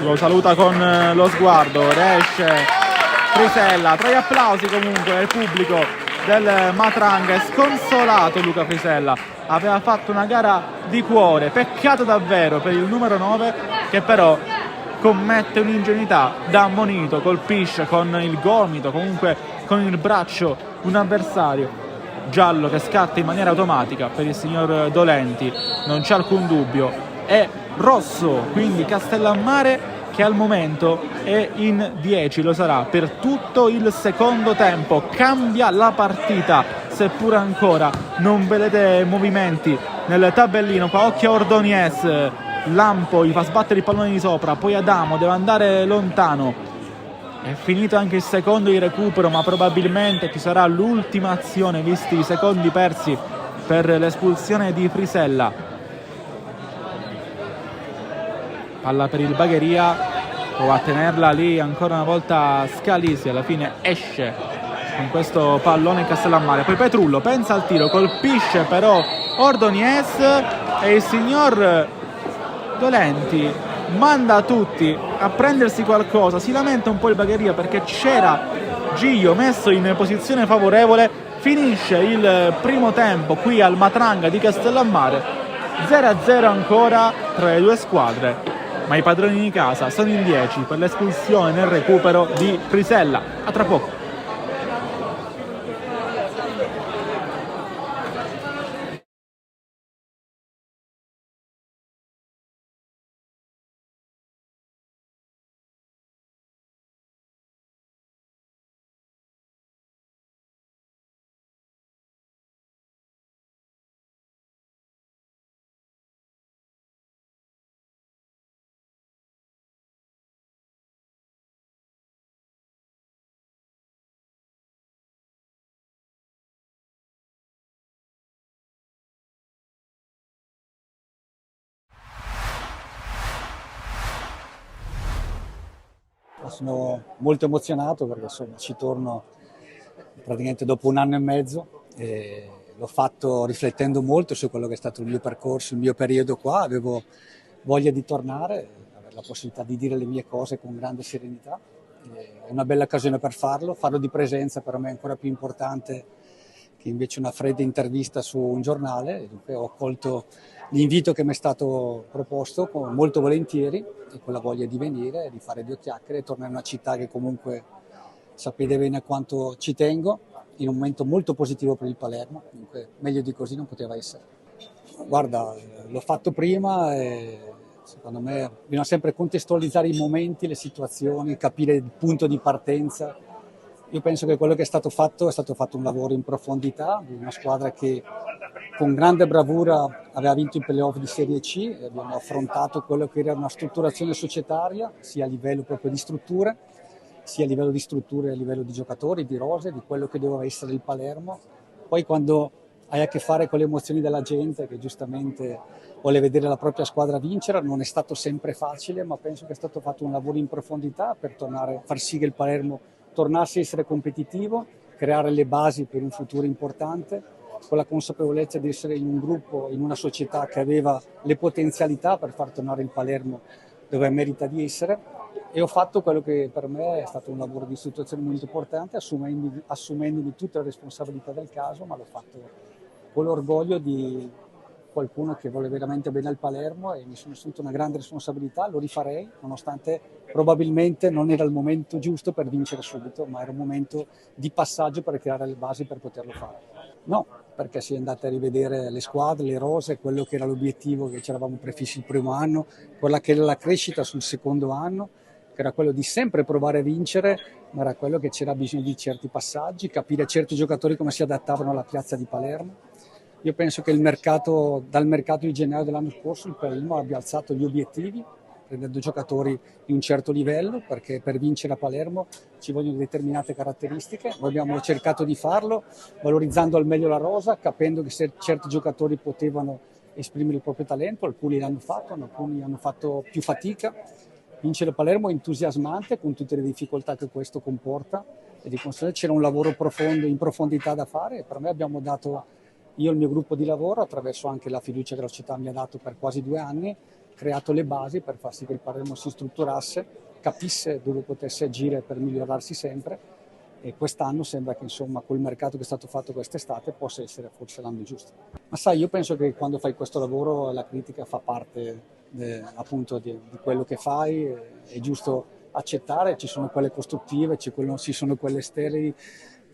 Lo saluta con lo sguardo, esce Frisella, tra gli applausi comunque del pubblico del Matranga, è sconsolato Luca Frisella, aveva fatto una gara di cuore, peccato davvero per il numero 9 che però commette un'ingenuità da ammonito, colpisce con il gomito, comunque con il braccio un avversario. Giallo che scatta in maniera automatica per il signor Dolenti, non c'è alcun dubbio, è rosso, quindi Castellammare che al momento è in 10, lo sarà per tutto il secondo tempo, cambia la partita, seppure ancora non vedete movimenti nel tabellino. Qua occhio a Ordonez, Lampo gli fa sbattere il pallone di sopra, poi Adamo deve andare lontano, È finito anche il secondo di recupero, ma probabilmente ci sarà l'ultima azione, visti i secondi persi per l'espulsione di Frisella. Palla per il Bagheria, prova a tenerla lì ancora una volta Scalisi, alla fine esce con questo pallone Castellammare. Poi Petrullo pensa al tiro, colpisce però Ordoniez e il signor Dolenti manda tutti a prendersi qualcosa. Si lamenta un po' il Bagheria perché c'era Giglio messo in posizione favorevole. Finisce il primo tempo qui al Matranga di Castellammare, 0-0 ancora tra le due squadre, ma i padroni di casa sono in 10 per l'espulsione nel recupero di Frisella. A tra poco. Sono molto emozionato perché insomma ci torno praticamente dopo 1 anno e mezzo e l'ho fatto riflettendo molto su quello che è stato il mio percorso, il mio periodo qua. Avevo voglia di tornare, avere la possibilità di dire le mie cose con grande serenità. È una bella occasione per farlo di presenza per me è ancora più importante che invece una fredda intervista su un giornale. Dunque ho accolto l'invito che mi è stato proposto molto volentieri e con la voglia di venire, di fare 2 chiacchiere e tornare in una città che comunque sapete bene quanto ci tengo, in un momento molto positivo per il Palermo, dunque meglio di così non poteva essere. Guarda, l'ho fatto prima e secondo me bisogna sempre contestualizzare i momenti, le situazioni, capire il punto di partenza. Io penso che quello che è stato fatto un lavoro in profondità di una squadra che con grande bravura aveva vinto i playoff di Serie C e abbiamo affrontato quello che era una strutturazione societaria, sia a livello proprio di strutture, sia a livello di strutture, a livello di giocatori, di rose, di quello che doveva essere il Palermo. Poi quando hai a che fare con le emozioni della gente che giustamente vuole vedere la propria squadra vincere, non è stato sempre facile, ma penso che è stato fatto un lavoro in profondità per far sì che il Palermo tornasse a essere competitivo, creare le basi per un futuro importante, con la consapevolezza di essere in un gruppo, in una società che aveva le potenzialità per far tornare il Palermo dove merita di essere. E ho fatto quello che per me è stato un lavoro di istruzione molto importante, assumendomi tutte le responsabilità del caso, ma l'ho fatto con l'orgoglio di qualcuno che vuole veramente bene al Palermo e mi sono assunto una grande responsabilità. Lo rifarei, nonostante probabilmente non era il momento giusto per vincere subito, ma era un momento di passaggio per creare le basi per poterlo fare. No, perché si è andate a rivedere le squadre, le rose, quello che era l'obiettivo che ci eravamo prefissi il primo anno, quella che era la crescita sul secondo anno, che era quello di sempre provare a vincere, ma era quello che c'era bisogno di certi passaggi, capire certi giocatori come si adattavano alla piazza di Palermo. Io penso che dal mercato di gennaio dell'anno scorso il Palermo abbia alzato gli obiettivi, prendendo giocatori di un certo livello, perché per vincere a Palermo ci vogliono determinate caratteristiche. Noi abbiamo cercato di farlo, valorizzando al meglio la rosa, capendo che certi giocatori potevano esprimere il proprio talento, alcuni l'hanno fatto, alcuni hanno fatto più fatica. Vincere a Palermo è entusiasmante con tutte le difficoltà che questo comporta e di conseguenza c'era un lavoro profondo, in profondità da fare e per me abbiamo dato, io e il mio gruppo di lavoro, attraverso anche la fiducia che la società mi ha dato per quasi 2 anni, creato le basi per far sì che il Palermo si strutturasse, capisse dove potesse agire per migliorarsi sempre e quest'anno sembra che insomma col mercato che è stato fatto quest'estate possa essere forse l'anno giusto. Ma sai, io penso che quando fai questo lavoro la critica fa parte appunto di quello che fai, è giusto accettare, ci sono quelle costruttive, ci sono quelle sterili,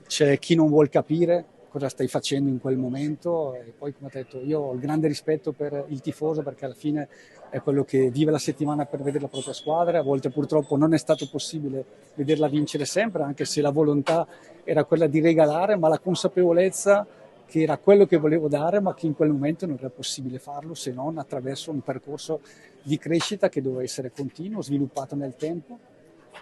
c'è chi non vuol capire cosa stai facendo in quel momento e poi come ho detto io ho il grande rispetto per il tifoso perché alla fine è quello che vive la settimana per vedere la propria squadra, a volte purtroppo non è stato possibile vederla vincere sempre anche se la volontà era quella di regalare, ma la consapevolezza che era quello che volevo dare ma che in quel momento non era possibile farlo se non attraverso un percorso di crescita che doveva essere continuo, sviluppato nel tempo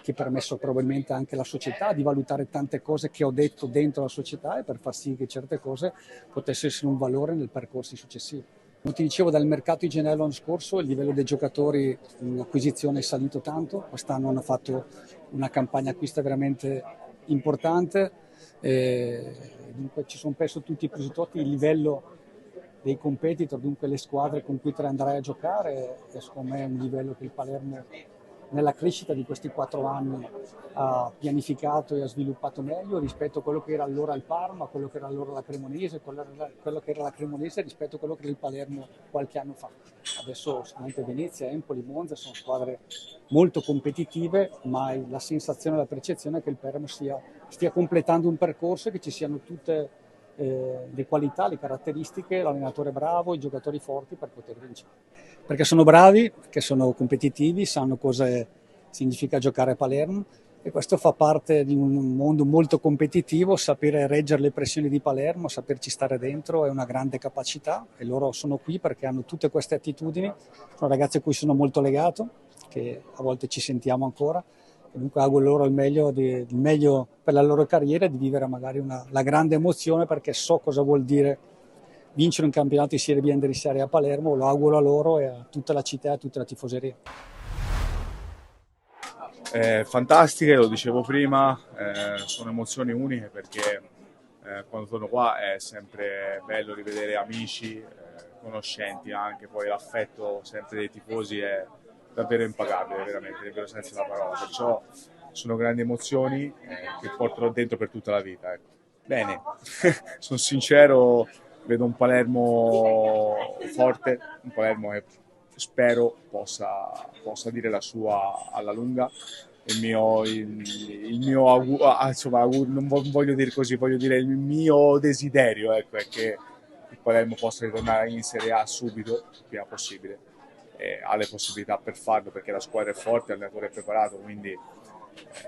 che ha permesso probabilmente anche alla società di valutare tante cose che ho detto dentro la società e per far sì che certe cose potessero essere un valore nel percorso successivo. Come ti dicevo, dal mercato in generale l'anno scorso il livello dei giocatori in acquisizione è salito tanto, quest'anno hanno fatto una campagna acquista veramente importante, dunque ci sono preso tutti i presupposti, il livello dei competitor, dunque le squadre con cui te andrai a giocare, e secondo me è un livello che il Palermo nella crescita di questi 4 anni ha pianificato e ha sviluppato meglio rispetto a quello che era allora il Parma, quello che era allora la Cremonese, quello che era la Cremonese rispetto a quello che era il Palermo qualche anno fa. Adesso sicuramente Venezia, Empoli, Monza sono squadre molto competitive, ma la sensazione e la percezione è che il Palermo stia completando un percorso e che ci siano tutte le qualità, le caratteristiche, l'allenatore bravo, i giocatori forti per poter vincere. Perché sono bravi, perché sono competitivi, sanno cosa significa giocare a Palermo e questo fa parte di un mondo molto competitivo, sapere reggere le pressioni di Palermo, saperci stare dentro è una grande capacità e loro sono qui perché hanno tutte queste attitudini, sono ragazzi a cui sono molto legato, che a volte ci sentiamo ancora. Comunque auguro loro il meglio per la loro carriera e di vivere magari la grande emozione perché so cosa vuol dire vincere un campionato di Serie B e andare in Serie A Palermo, lo auguro a loro e a tutta la città e a tutta la tifoseria. Fantastiche, lo dicevo prima, sono emozioni uniche perché quando torno qua è sempre bello rivedere amici, conoscenti anche, poi l'affetto sempre dei tifosi è davvero impagabile, veramente, nel vero senso della parola, perciò sono grandi emozioni che porterò dentro per tutta la vita. Ecco. Bene, sono sincero, vedo un Palermo forte, un Palermo che spero possa dire la sua alla lunga. Insomma, non voglio dire così, voglio dire il mio desiderio, ecco, è che il Palermo possa ritornare in Serie A subito, il prima possibile. Ha le possibilità per farlo perché la squadra è forte, l'allenatore è preparato, quindi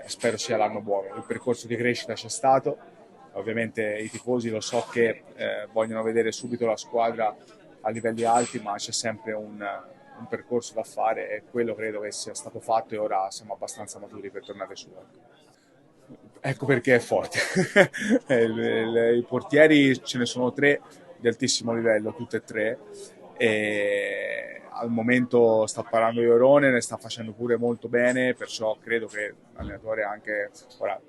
spero sia l'anno buono. Il percorso di crescita c'è stato, ovviamente i tifosi lo so che vogliono vedere subito la squadra a livelli alti, ma c'è sempre un percorso da fare e quello credo che sia stato fatto e ora siamo abbastanza maturi per tornare su. Ecco perché è forte. I portieri ce ne sono 3 di altissimo livello, tutte e 3. E al momento sta parlando Iorone, ne sta facendo pure molto bene, perciò credo che l'allenatore anche ora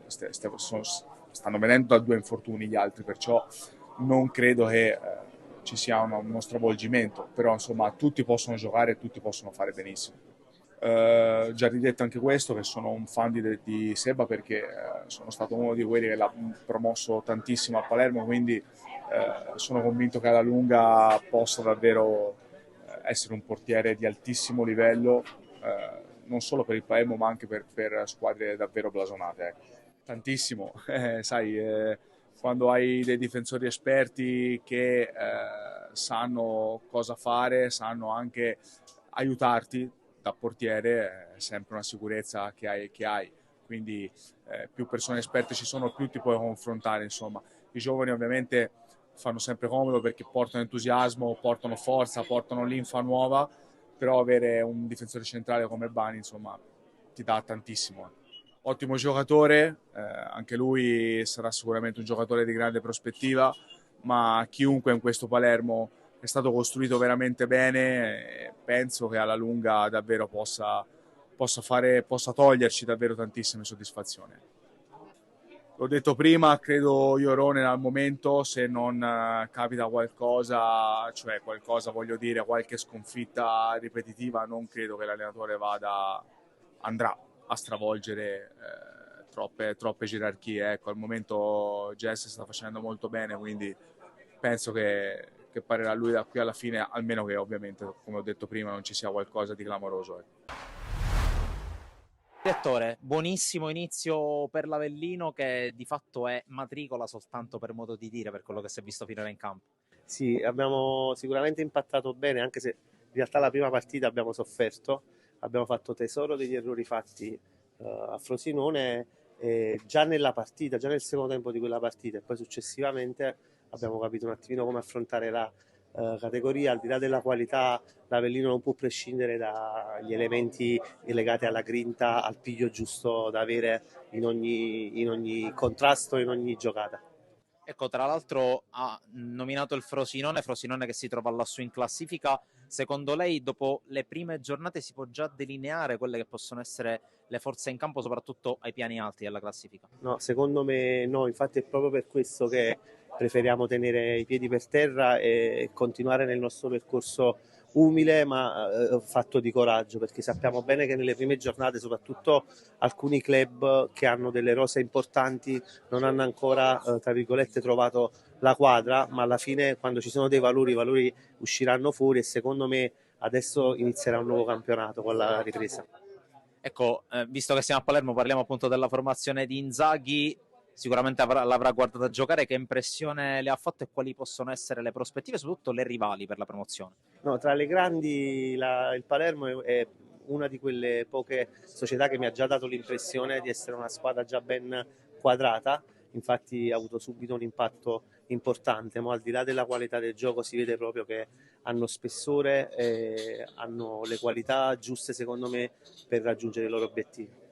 stanno venendo da 2 infortuni gli altri, perciò non credo che ci sia uno stravolgimento, però insomma tutti possono giocare e tutti possono fare benissimo. Già ridetto anche questo che sono un fan di Seba perché sono stato uno di quelli che l'ha promosso tantissimo a Palermo, quindi sono convinto che alla lunga possa davvero essere un portiere di altissimo livello, non solo per il Palermo ma anche per squadre davvero blasonate. Ecco. Tantissimo, sai, quando hai dei difensori esperti che sanno cosa fare, sanno anche aiutarti da portiere, è sempre una sicurezza che hai. Quindi più persone esperte ci sono, più ti puoi confrontare. Insomma, i giovani ovviamente fanno sempre comodo perché portano entusiasmo, portano forza, portano linfa nuova, però avere un difensore centrale come Bani, insomma, ti dà tantissimo. Ottimo giocatore, anche lui sarà sicuramente un giocatore di grande prospettiva, ma chiunque in questo Palermo è stato costruito veramente bene e penso che alla lunga davvero possa toglierci davvero tantissime soddisfazioni. L'ho detto prima, credo Iorone al momento, se non capita qualcosa, cioè qualcosa voglio dire, qualche sconfitta ripetitiva, non credo che l'allenatore andrà a stravolgere troppe gerarchie. Ecco, al momento Jess sta facendo molto bene, quindi penso che parlerà lui da qui alla fine, almeno che ovviamente, come ho detto prima, non ci sia qualcosa di clamoroso. Direttore, buonissimo inizio per l'Avellino che di fatto è matricola soltanto per modo di dire per quello che si è visto finora in campo. Sì, abbiamo sicuramente impattato bene, anche se in realtà la prima partita abbiamo sofferto, abbiamo fatto tesoro degli errori fatti a Frosinone già nella partita, già nel secondo tempo di quella partita e poi successivamente abbiamo capito un attimino come affrontare categoria. Al di là della qualità, l'Avellino non può prescindere dagli elementi legati alla grinta, al piglio giusto da avere in ogni contrasto, in ogni giocata. Ecco, tra l'altro ha nominato il Frosinone che si trova lassù in classifica. Secondo lei, dopo le prime giornate, si può già delineare quelle che possono essere le forze in campo, soprattutto ai piani alti della classifica? No, secondo me no, infatti è proprio per questo che preferiamo tenere i piedi per terra e continuare nel nostro percorso umile ma fatto di coraggio, perché sappiamo bene che nelle prime giornate soprattutto alcuni club che hanno delle rose importanti non hanno ancora tra virgolette trovato la quadra, ma alla fine quando ci sono dei valori, i valori usciranno fuori, e secondo me adesso inizierà un nuovo campionato con la ripresa. Ecco, visto che siamo a Palermo, parliamo appunto della formazione di Inzaghi. Sicuramente l'avrà guardata giocare. Che impressione le ha fatto e quali possono essere le prospettive, soprattutto le rivali per la promozione? No, tra le grandi il Palermo è una di quelle poche società che mi ha già dato l'impressione di essere una squadra già ben quadrata, infatti ha avuto subito un impatto importante, ma al di là della qualità del gioco si vede proprio che hanno spessore e hanno le qualità giuste secondo me per raggiungere i loro obiettivi.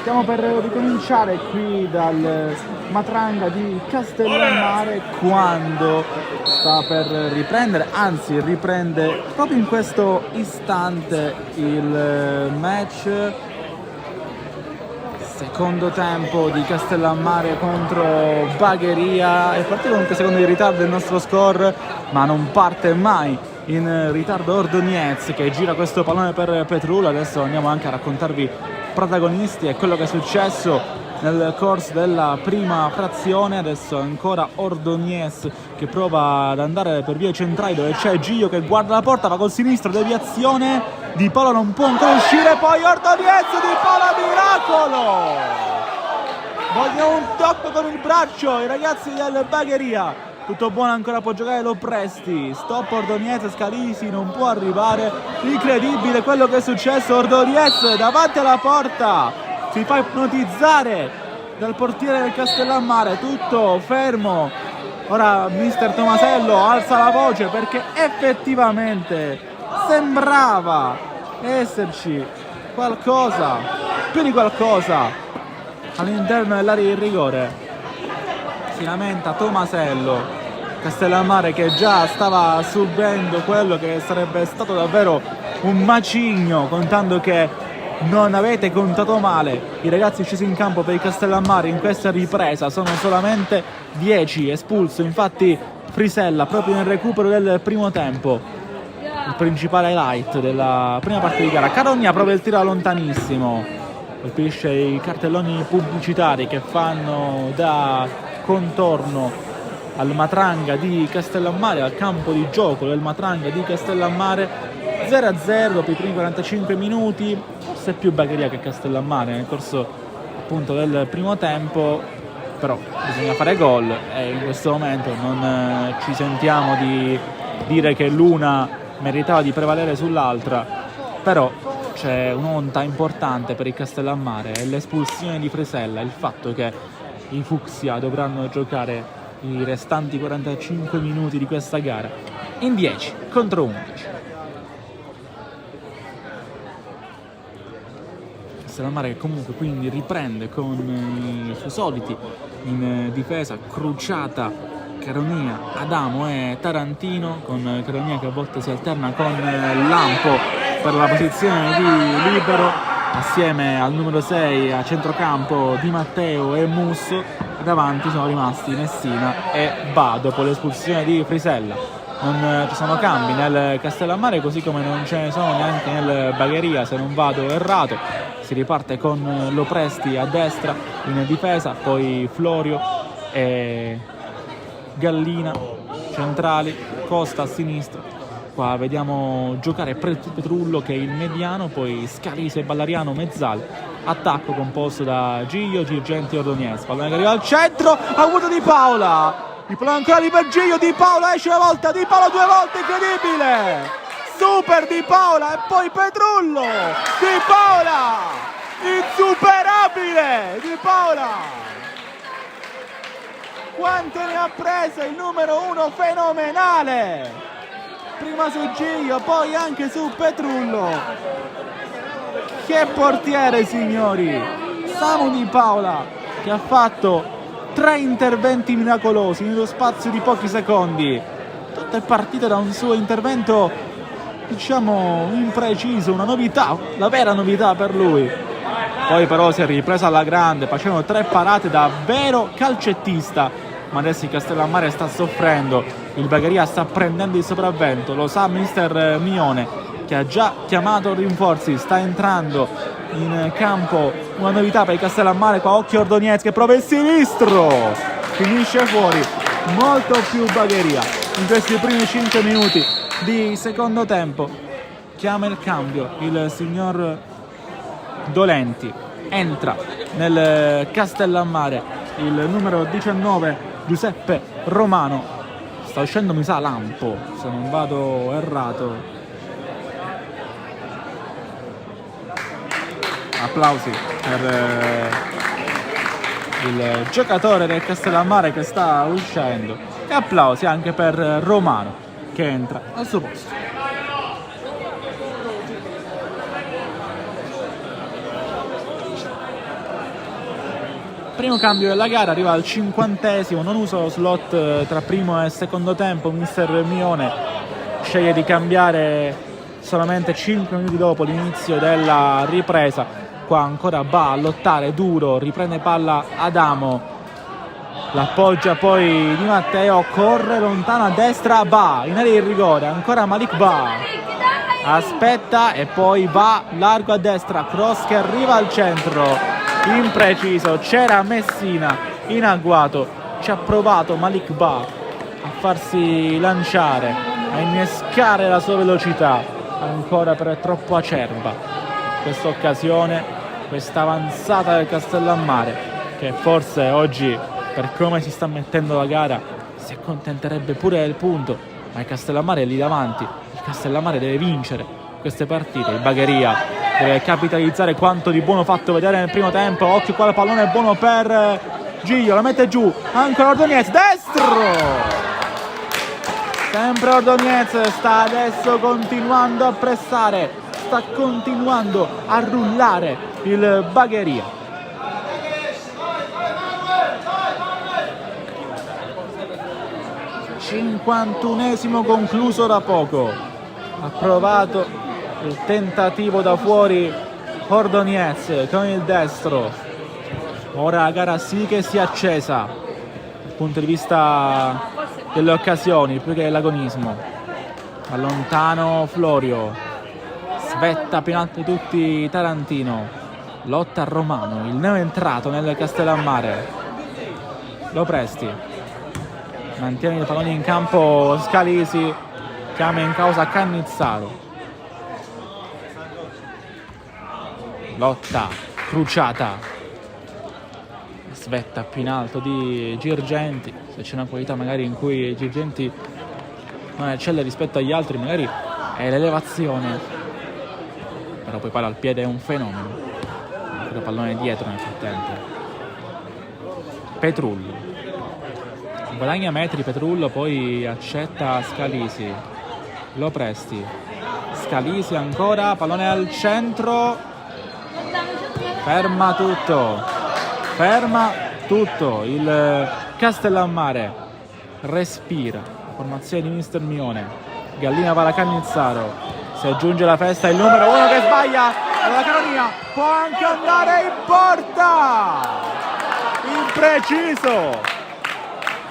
Stiamo per ricominciare qui dal Matranga di Castellammare, quando sta per riprendere, anzi riprende proprio in questo istante il match. Secondo tempo di Castellammare contro Bagheria. È partito con qualche secondo di ritardo il nostro score, ma non parte mai in ritardo Ordonez, che gira questo pallone per Petrula. Adesso andiamo anche a raccontarvi protagonisti e quello che è successo nel corso della prima frazione. Adesso ancora Ordonez che prova ad andare per vie centrali, dove c'è Gio che guarda la porta, va col sinistro, deviazione, Di Paolo non può ancora uscire, poi Ordonez, Di Paolo, miracolo! Vogliono un tocco con il braccio i ragazzi del Bagheria. Tutto buono, ancora può giocare Lopresti. Stop Ordonez, Scalisi non può arrivare. Incredibile quello che è successo. Ordonez davanti alla porta, si fa ipnotizzare dal portiere del Castellammare. Tutto fermo. Ora mister Tomasello alza la voce, perché effettivamente sembrava esserci qualcosa, più di qualcosa, all'interno dell'area di rigore. Si lamenta Tomasello. Castellammare che già stava subendo quello che sarebbe stato davvero un macigno, contando che non avete contato male. I ragazzi scesi in campo per il Castellammare in questa ripresa sono solamente 10, espulso infatti Frisella proprio nel recupero del primo tempo, il principale highlight della prima parte di gara. Carogna prova il tiro lontanissimo, colpisce i cartelloni pubblicitari che fanno da contorno al Matranga di Castellammare, al campo di gioco del Matranga di Castellammare, 0-0 dopo i primi 45 minuti, forse più Bagheria che Castellammare nel corso appunto del primo tempo, però bisogna fare gol e in questo momento non ci sentiamo di dire che l'una meritava di prevalere sull'altra, però c'è un'onta importante per il Castellammare e l'espulsione di Frisella, il fatto che i Fucsia dovranno giocare i restanti 45 minuti di questa gara in 10 contro 11. Castellammare che comunque quindi riprende con i suoi soliti in difesa, Cruciata, Caronia, Adamo e Tarantino, con Caronia che a volte si alterna con Lampo per la posizione di libero, assieme al numero 6 a centrocampo Di Matteo e Musso. Davanti sono rimasti Messina e Ba dopo l'espulsione di Frisella. Non ci sono cambi nel Castellammare, così come non ce ne sono neanche nel Bagheria, se non vado errato. Si riparte con Lopresti a destra in difesa, poi Florio e Gallina centrali, Costa a sinistra. Qua vediamo giocare Petrullo che è il mediano, poi Scalise e Ballariano mezzale. Attacco composto da Giglio, Girgenti e Ordonez. Pallone che arriva al centro, ha avuto Di Paola. Il pallone ancora lì per Giglio, Di Paola esce una volta, Di Paola due volte, incredibile! Super Di Paola e poi Petrullo! Di Paola! Insuperabile! Di Paola! Quante ne ha prese il numero 1, fenomenale! Prima su Giglio, poi anche su Petrullo. Che portiere, signori! Samu Di Paola che ha fatto 3 interventi miracolosi nello spazio di pochi secondi. Tutto è partito da un suo intervento, diciamo, impreciso, una novità, la vera novità per lui. Poi però si è ripresa alla grande, facendo 3 parate da vero calcettista. Ma adesso il Castellammare sta soffrendo, il Bagheria sta prendendo il sopravvento, lo sa mister Mione, che ha già chiamato rinforzi. Sta entrando in campo una novità per il Castellammare, qua occhio Ordonez che prova il sinistro, finisce fuori. Molto più Bagheria in questi primi 5 minuti di secondo tempo. Chiama il cambio il signor Dolenti, entra nel Castellammare il numero 19 Giuseppe Romano. Sta uscendo mi sa Lampo, se non vado errato. Applausi per il giocatore del Castellammare che sta uscendo e applausi anche per Romano che entra al suo posto. Primo cambio della gara, arriva al 50esimo, non usa lo slot tra primo e secondo tempo. Mister Mione sceglie di cambiare solamente 5 minuti dopo l'inizio della ripresa. Qua ancora Ba a lottare duro, riprende palla Adamo, l'appoggia poi Di Matteo, corre lontano a destra Ba, in area di rigore, ancora Malik Ba, aspetta e poi va largo a destra, cross che arriva al centro, impreciso, c'era Messina in agguato, ci ha provato Malik Ba a farsi lanciare, a innescare la sua velocità, ancora però è troppo acerba questa occasione, questa avanzata del Castellammare che forse oggi, per come si sta mettendo la gara, si accontenterebbe pure del punto, ma il Castellammare è lì davanti, il Castellammare deve vincere queste partite, il Bagheria deve capitalizzare quanto di buono fatto vedere nel primo tempo. Occhio qua, il pallone è buono per Giglio, la mette giù, ancora Ordonez, destro! Sempre Ordonez sta adesso continuando a pressare, sta continuando a rullare il Bagheria. Cinquantunesimo concluso da poco. Ha provato il tentativo da fuori Ordonez con il destro. Ora la gara sì che si è accesa dal punto di vista delle occasioni più che dell'agonismo. Allontano Florio, svetta più in alto di tutti Tarantino, lotta a Romano, il neo entrato nel Castellammare. Lopresti mantiene i palloni in campo, Scalisi chiama in causa Cannizzaro. lotta cruciata, svetta più in alto di Girgenti. Se c'è una qualità magari in cui Girgenti non eccelle rispetto agli altri, magari è l'elevazione, però poi palla al piede è un fenomeno. Ancora pallone dietro nel frattempo. Petrullo guadagna metri, Petrullo, poi accetta Scalisi, lo presti, Scalisi ancora, pallone al centro, ferma tutto il Castellammare, respira, formazione di Mister Mione, Gallina va alla Cannizzaro, si aggiunge la festa il numero 1 che sbaglia, alla Caronia, può anche andare in porta, impreciso,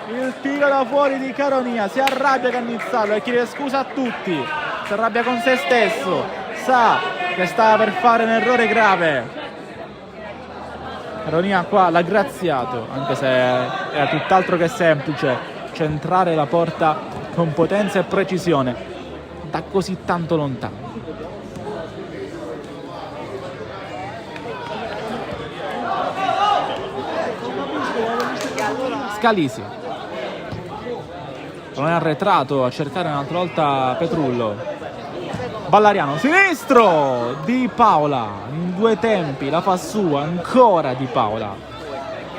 il tiro da fuori di Caronia, si arrabbia Cannizzaro e chiede scusa a tutti, si arrabbia con se stesso, sa che stava per fare un errore grave. Caronia qua l'ha graziato, anche se era tutt'altro che semplice centrare la porta con potenza e precisione da così tanto lontano. Scalisi, non è arretrato a cercare un'altra volta Petrullo, Ballariano sinistro, Di Paola in due tempi la fa sua, ancora Di Paola.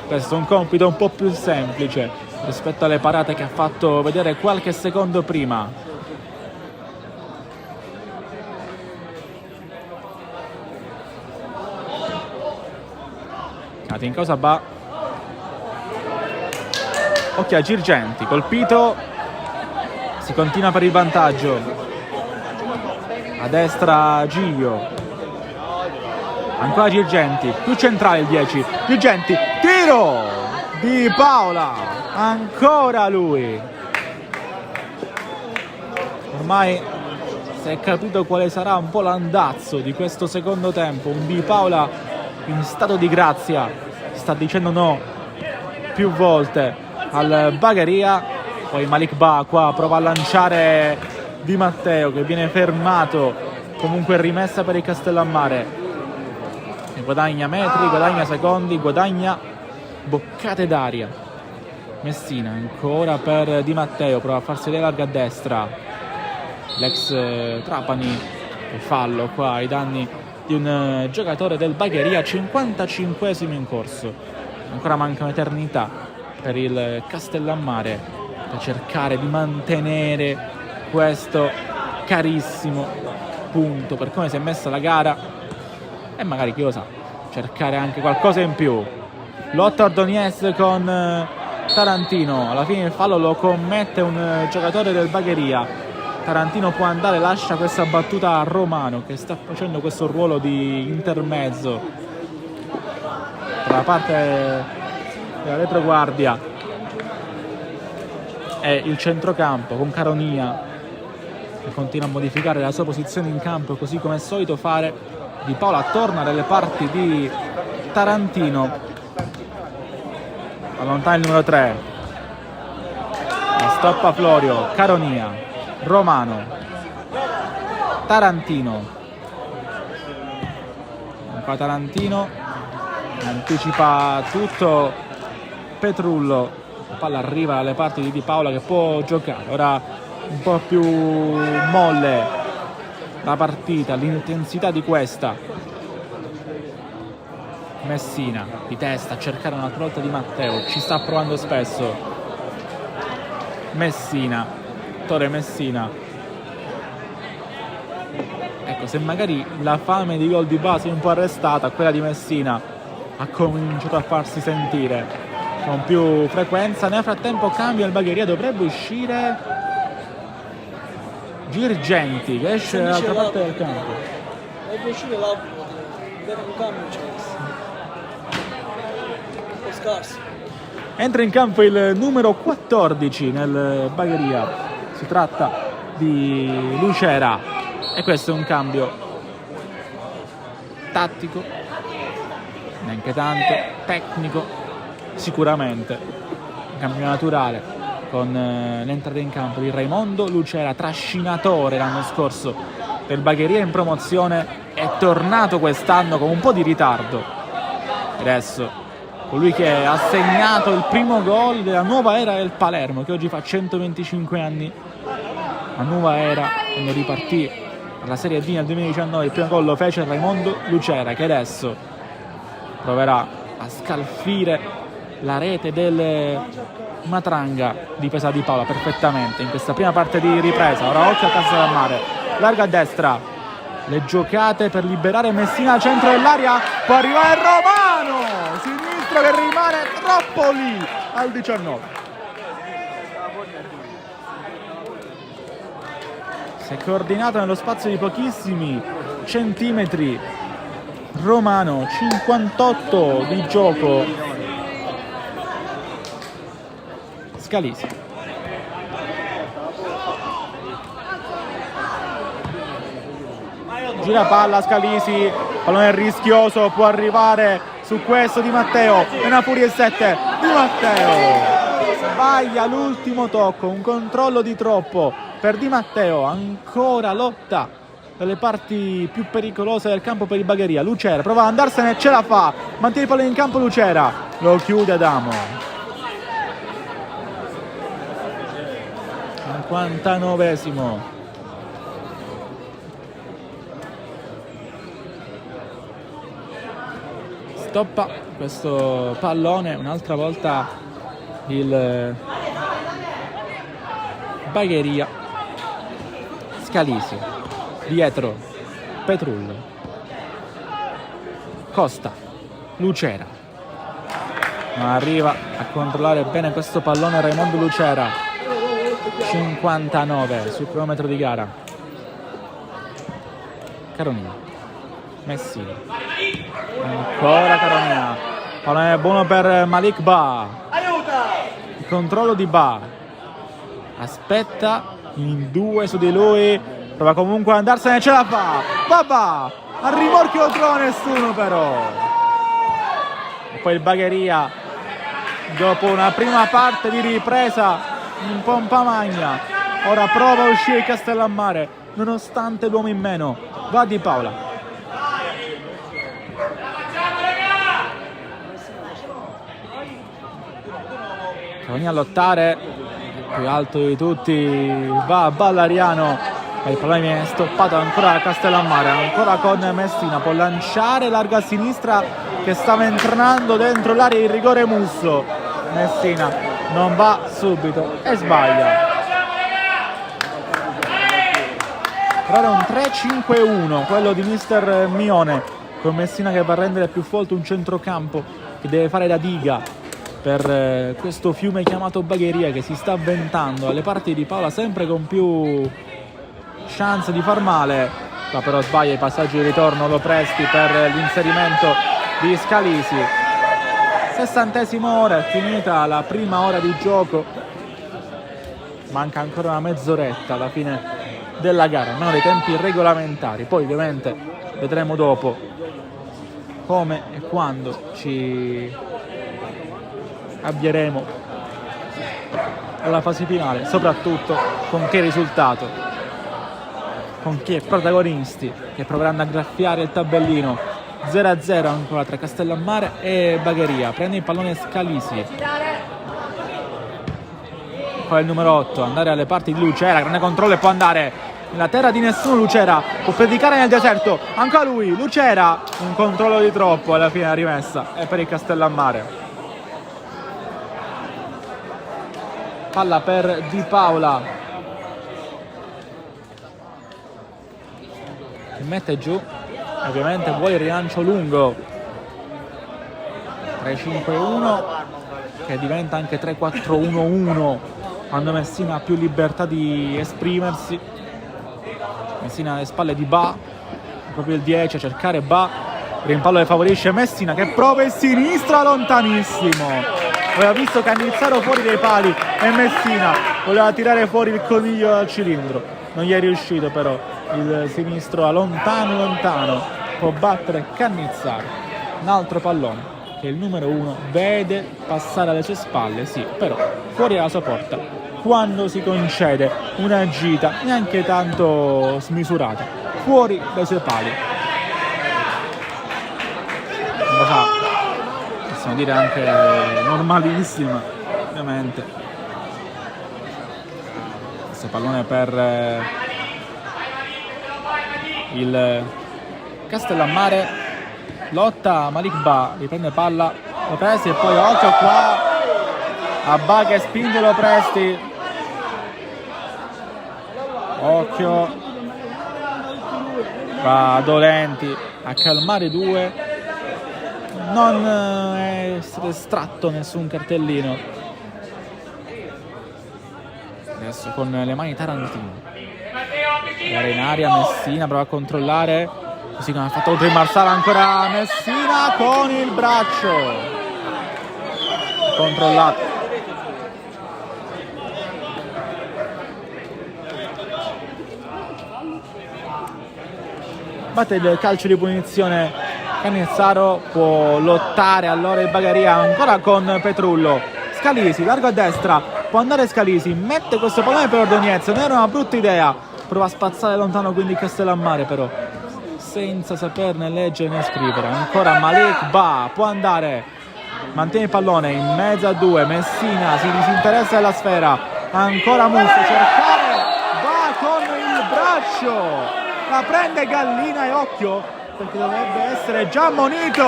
Questo è un compito un po' più semplice rispetto alle parate che ha fatto vedere qualche secondo prima. In cosa va? Occhio a Girgenti, colpito, si continua per il vantaggio, a destra Giglio, ancora Girgenti, più centrale il 10, Girgenti, tiro di Paola, ancora lui. Ormai si è capito quale sarà un po' l'andazzo di questo secondo tempo, un Di Paola in stato di grazia, sta dicendo no più volte al Bagheria, poi Malik Ba qua prova a lanciare Di Matteo che viene fermato, comunque rimessa per il Castellammare, e guadagna metri, guadagna secondi, guadagna boccate d'aria. Messina ancora per Di Matteo, prova a farsi le larga a destra, l'ex Trapani, e fallo qua ai danni di un giocatore del Bagheria, 55esimo in corso, ancora manca un'eternità per il Castellammare per cercare di mantenere questo carissimo punto per come si è messa la gara e magari, chi lo sa, cercare anche qualcosa in più. Lotta Ordoniez con Tarantino, alla fine il fallo lo commette un giocatore del Bagheria. Tarantino può andare, lascia questa battuta a Romano che sta facendo questo ruolo di intermezzo tra la parte della retroguardia e il centrocampo, con Caronia che continua a modificare la sua posizione in campo così come è solito fare. Di Paola torna dalle parti di Tarantino, allontana il numero 3, la stoppa Florio, Caronia, Romano, Tarantino, ancora Tarantino, anticipa tutto Petrullo, la palla arriva alle parti di Di Paola che può giocare, ora un po' più molle la partita, l'intensità di questa. Messina di testa a cercare un'altra volta Di Matteo, ci sta provando spesso Messina, Torre Messina. Ecco, se magari la fame di gol di base è un po' arrestata, quella di Messina ha cominciato a farsi sentire con più frequenza. Nel frattempo cambia il Bagheria, dovrebbe uscire Girgenti che esce dall'altra parte del campo. Dovrebbe uscire l'altro, un cambio c'è. Un po' scarso. Entra in campo il numero 14 nel Bagheria, si tratta di Lucera e questo è un cambio tattico, neanche tanto, tecnico sicuramente, un cambio naturale con l'entrata in campo di Raimondo Lucera, trascinatore l'anno scorso del Bagheria in promozione è tornato quest'anno con un po' di ritardo. Adesso colui che ha segnato il primo gol della nuova era del Palermo, che oggi fa 125 anni. La nuova era, quando ripartì alla Serie D nel 2019, il primo gol lo fece Raimondo Lucera, che adesso proverà a scalfire la rete del Matranga, difesa di Paola perfettamente in questa prima parte di ripresa. Ora occhio a Castellammare, larga a destra, le giocate per liberare Messina al centro dell'area, può arrivare Romano, sinistro che rimane troppo lì al 19. Si è coordinato nello spazio di pochissimi centimetri Romano, 58 di gioco. Scalisi. Gira palla Scalisi, pallone rischioso, può arrivare su questo Di Matteo, è una furia il 7, Di Matteo sbaglia l'ultimo tocco, un controllo di troppo per Di Matteo, ancora lotta dalle parti più pericolose del campo per il Bagheria. Lucera prova ad andarsene, ce la fa, mantiene il pallone in campo Lucera, lo chiude Adamo. 59esimo. Stoppa questo pallone un'altra volta il Bagheria. Scalisi, dietro Petrullo, Costa, Lucera, ma arriva a controllare bene questo pallone Raimondo Lucera. 59 sul cronometro di gara. Caronina, Messina, ancora Caronina, pallone buono per Malik Ba, il controllo di Ba, aspetta in due su di lui, prova comunque ad andarsene, ce la fa, Babà, a rimorchio non trova nessuno però. E poi il Bagheria, dopo una prima parte di ripresa in pompa magna, ora prova a uscire il Castellammare nonostante l'uomo in meno, va Di Paola. Cavani a lottare, più alto di tutti va Ballariano, e il pallone viene stoppato ancora da Castellammare, ancora con Messina, può lanciare larga a sinistra che stava entrando dentro l'area di rigore Musso. Messina non va subito e sbaglia. Però era un 3-5-1 quello di mister Mione, con Messina che va a rendere più folto un centrocampo che deve fare da diga per questo fiume chiamato Bagheria, che si sta avventando alle parti di Paola sempre con più chance di far male. Qua però sbaglia i passaggi di ritorno, lo presti per l'inserimento di Scalisi. 60esima ora, è finita la prima ora di gioco, manca ancora una mezz'oretta alla fine della gara, almeno dei tempi regolamentari. Poi ovviamente vedremo dopo come e quando ci avvieremo alla fase finale, soprattutto con che risultato, con che protagonisti che proveranno a graffiare il tabellino. 0-0 ancora tra Castellammare e Bagheria. Prende il pallone Scalisi, poi il numero 8, andare alle parti di Lucera, grande controllo e può andare nella terra di nessuno. Lucera può predicare nel deserto, ancora lui, Lucera, un controllo di troppo, alla fine la rimessa è per il Castellammare. Palla per Di Paola, che mette giù, ovviamente vuole il rilancio lungo. 3-5-1 che diventa anche 3-4-1-1 quando Messina ha più libertà di esprimersi. Messina alle spalle di Ba, proprio il 10 a cercare Ba, rimpallo che favorisce Messina che prova il sinistro lontanissimo. Aveva visto Cannizzaro fuori dai pali e Messina voleva tirare fuori il coniglio dal cilindro, non gli è riuscito però. Il sinistro a lontano può battere Cannizzaro. Un altro pallone che il numero 1 vede passare alle sue spalle, sì, però fuori dalla sua porta, quando si concede una gita neanche tanto smisurata, fuori dai suoi pali. possiamo dire anche normalissima, ovviamente. Questo pallone per il Castellammare, lotta Malik Ba, riprende palla Lopresti e poi occhio qua a Ba che spinge Lopresti, occhio va Dolenti a calmare due, non è stato estratto nessun cartellino. Adesso con le mani Tarantino, era in aria Messina, prova a controllare, così come ha fatto oltre il Marsala, ancora Messina con il braccio controllato. Batte il calcio di punizione Cannizzaro, può lottare allora il Bagheria ancora con Petrullo. Scalisi, largo a destra, può andare Scalisi, mette questo pallone per Ordonez, non era una brutta idea, prova a spazzare lontano quindi Castellammare però senza saperne leggere né scrivere. Ancora Malik Ba, può andare, mantiene il pallone in mezzo a due, Messina si disinteressa della sfera, ancora Musso, cercare Ba con il braccio, la prende Gallina e occhio perché dovrebbe essere già ammonito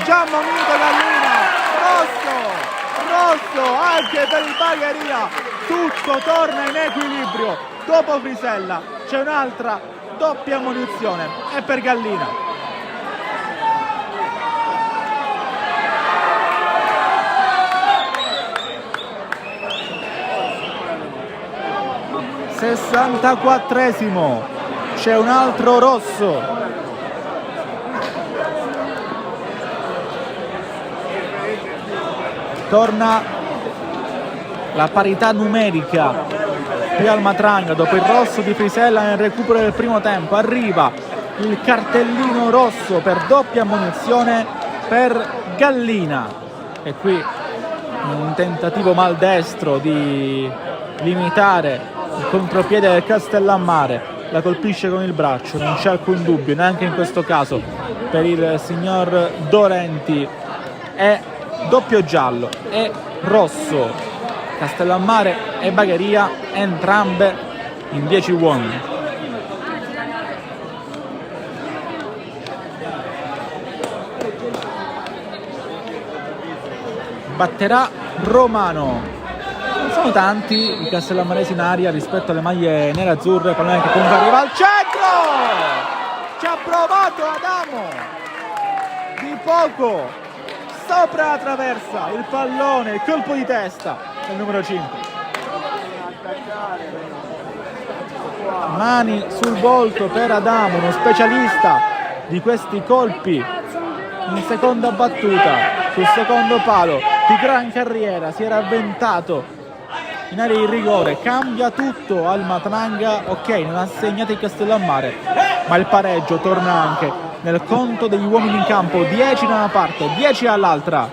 Gallina, rosso anche per il Bagheria, tutto torna in equilibrio, dopo Frisella c'è un'altra doppia ammonizione e per Gallina. (64esimo) c'è un altro rosso. Torna la parità numerica qui al Matranga dopo il rosso di Frisella nel recupero del primo tempo. Arriva il cartellino rosso per doppia ammonizione per Gallina e qui un tentativo maldestro di limitare il contropiede del Castellammare, la colpisce con il braccio, non c'è alcun dubbio neanche in questo caso per il signor Dolenti. È doppio giallo e rosso, Castellammare e Bagheria entrambe in 10 uomini. Batterà Romano. Non sono tanti i castellammaresi in aria rispetto alle maglie nerazzurre, pallone che comunque arriva al centro, ci ha provato Adamo di poco sopra la traversa, il pallone, il colpo di testa del numero 5. Mani sul volto per Adamo, uno specialista di questi colpi in seconda battuta sul secondo palo di gran carriera, si era avventato in area di rigore, cambia tutto al Matranga. Ok, non ha segnato il Castellammare, ma il pareggio torna anche nel conto degli uomini in campo, 10 da una parte, 10 dall'altra.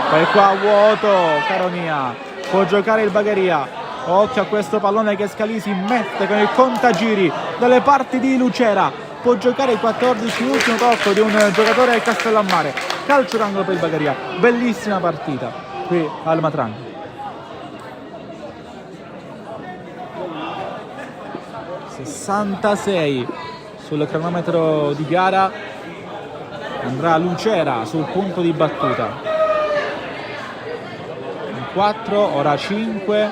Poi qua vuoto, Caronia, può giocare il Bagheria, occhio a questo pallone che Scalisi mette con il contagiri dalle parti di Lucera, può giocare il 14, ultimo tocco di un giocatore del Castellammare, calcio d'angolo per il Bagheria, bellissima partita qui al Matranga. (66) sul cronometro di gara, andrà Lucera sul punto di battuta. 4, ora 5,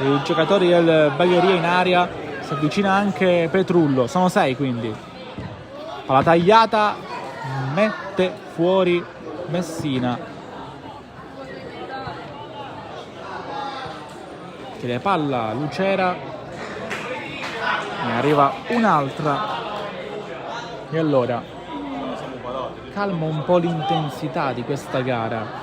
i giocatori del Bagheria in aria, si avvicina anche Petrullo, sono 6 quindi. Palla tagliata, mette fuori Messina. Chiede palla Lucera, ne arriva un'altra e allora calma un po' l'intensità di questa gara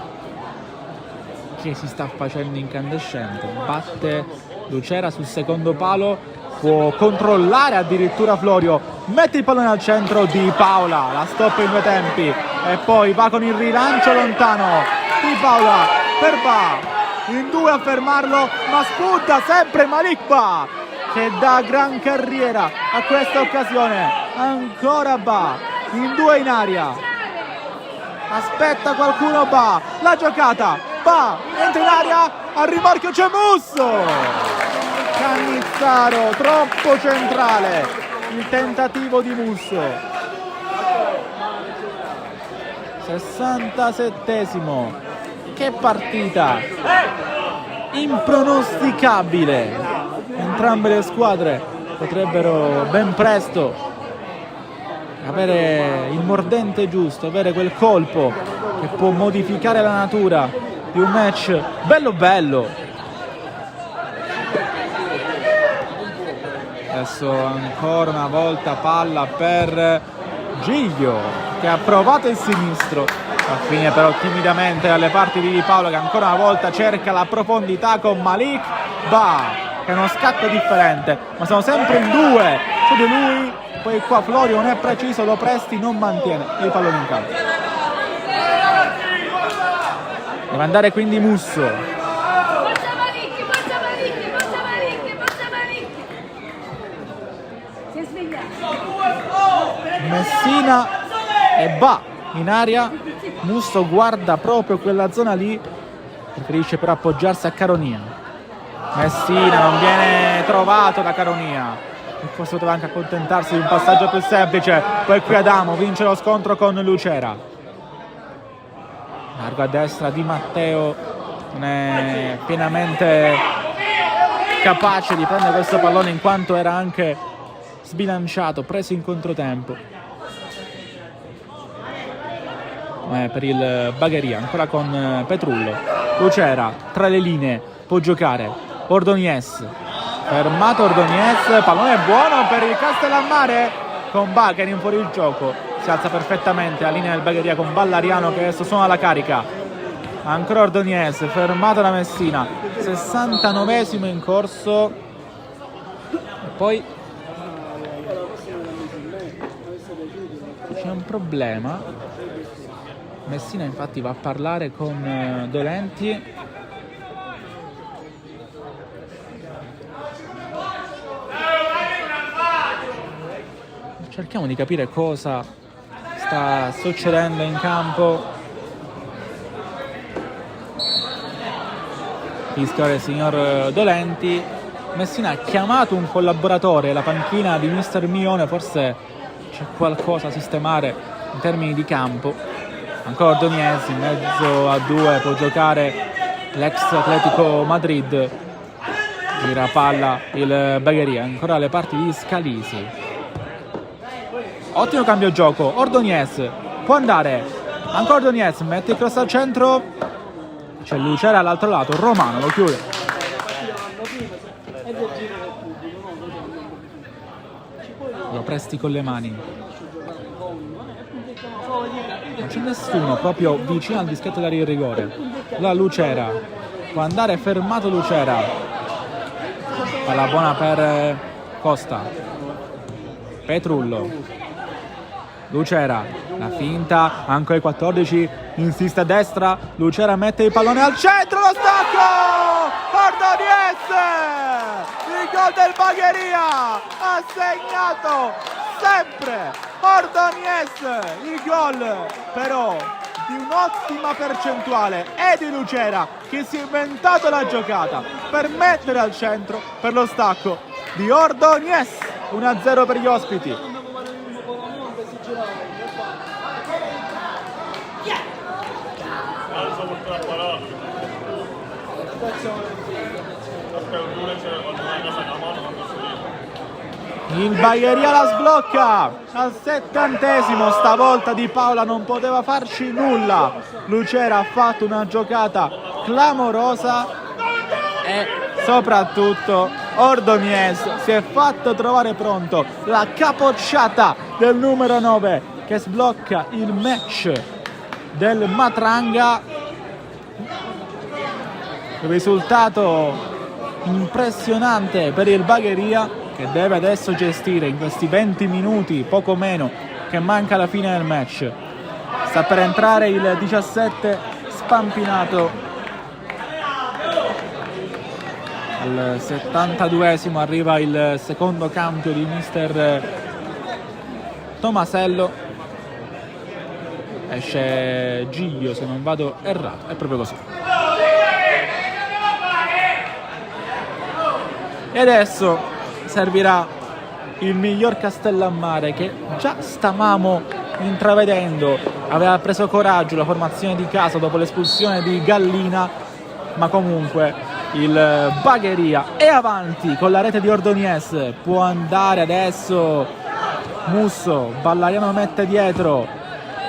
che si sta facendo incandescente. Batte Lucera sul secondo palo, può controllare addirittura Florio, mette il pallone al centro di Paola, la stoppa in due tempi e poi va con il rilancio lontano di Paola per Ba, in due a fermarlo, ma spunta sempre Malik Ba che dà gran carriera a questa occasione. Ancora Ba in due in aria, aspetta qualcuno, va, la giocata, va, entra in aria, al rimorchio c'è Musso, Cannizzaro troppo centrale, il tentativo di Musso. 67esimo, che partita impronosticabile, entrambe le squadre potrebbero ben presto avere il mordente giusto, avere quel colpo che può modificare la natura di un match bello bello. Adesso ancora una volta palla per Giglio che ha provato il sinistro, a fine però timidamente alle parti di Di Paolo che ancora una volta cerca la profondità con Malik Ba, che è uno scatto differente, ma sono sempre in due su di lui. Poi qua Florio non è preciso, lo Presti non mantiene il pallone in campo. Deve andare quindi Musso. Messina e Ba in aria. Musso guarda proprio quella zona lì, preferisce però appoggiarsi a Caronia. Messina non viene trovato da Caronia, forse poteva anche accontentarsi di un passaggio più semplice. Poi qui Adamo vince lo scontro con Lucera, largo a destra Di Matteo, non è pienamente capace di prendere questo pallone in quanto era anche sbilanciato, preso in controtempo. Per il Bagheria, ancora con Petrullo. Lucera tra le linee, può giocare Ordoniez, fermato Ordoniez, pallone buono per il Castellammare con Bagher in fuori il gioco, si alza perfettamente la linea del Bagheria con Ballariano che adesso suona la carica. Ancora Ordoniez, fermato da Messina, 69esimo in corso. E poi c'è un problema. Messina infatti va a parlare con Dolenti. Cerchiamo di capire cosa sta succedendo in campo. Fischia il signor Dolenti. Messina ha chiamato un collaboratore, la panchina di Mister Mione, forse c'è qualcosa da sistemare in termini di campo. Ancora Ordoniez in mezzo a due, può giocare l'ex Atletico Madrid. Gira palla il Bagheria, ancora alle parti di Scalisi. Ottimo cambio gioco, Ordoniez può andare, ancora Ordoniez mette il cross al centro, c'è Lucera all'altro lato, Romano lo chiude. Lo Presti con le mani. Non c'è nessuno proprio vicino al dischetto d'area di rigore. La Lucera può andare, fermato Lucera, palla buona per Costa. Petrullo, Lucera, la finta, ancora il 14, insiste a destra, Lucera mette il pallone al centro, lo stacco! Ordoniez! Il gol del Bagheria! Ha segnato sempre Ordoniez, il gol però di un'ottima percentuale è di Lucera che si è inventato la giocata per mettere al centro per lo stacco di Ordoniez. 1-0 per gli ospiti. Il Bagheria la sblocca al 70esimo, stavolta Di Paola non poteva farci nulla. Lucera ha fatto una giocata clamorosa e soprattutto Ordoniez si è fatto trovare pronto. La capocciata del numero 9 che sblocca il match del Matranga. Risultato impressionante per il Bagheria, che deve adesso gestire in questi 20 minuti, poco meno, che manca alla fine del match. Sta per entrare il 17 Spampinato. Al 72esimo arriva il secondo cambio di mister Tomasello. esce Giglio se non vado errato, è proprio così. E adesso servirà il miglior Castellammare, che già stavamo intravedendo, aveva preso coraggio la formazione di casa dopo l'espulsione di Gallina, ma comunque il Bagheria è avanti con la rete di Ordoniez, può andare adesso Musso, Ballariano mette dietro,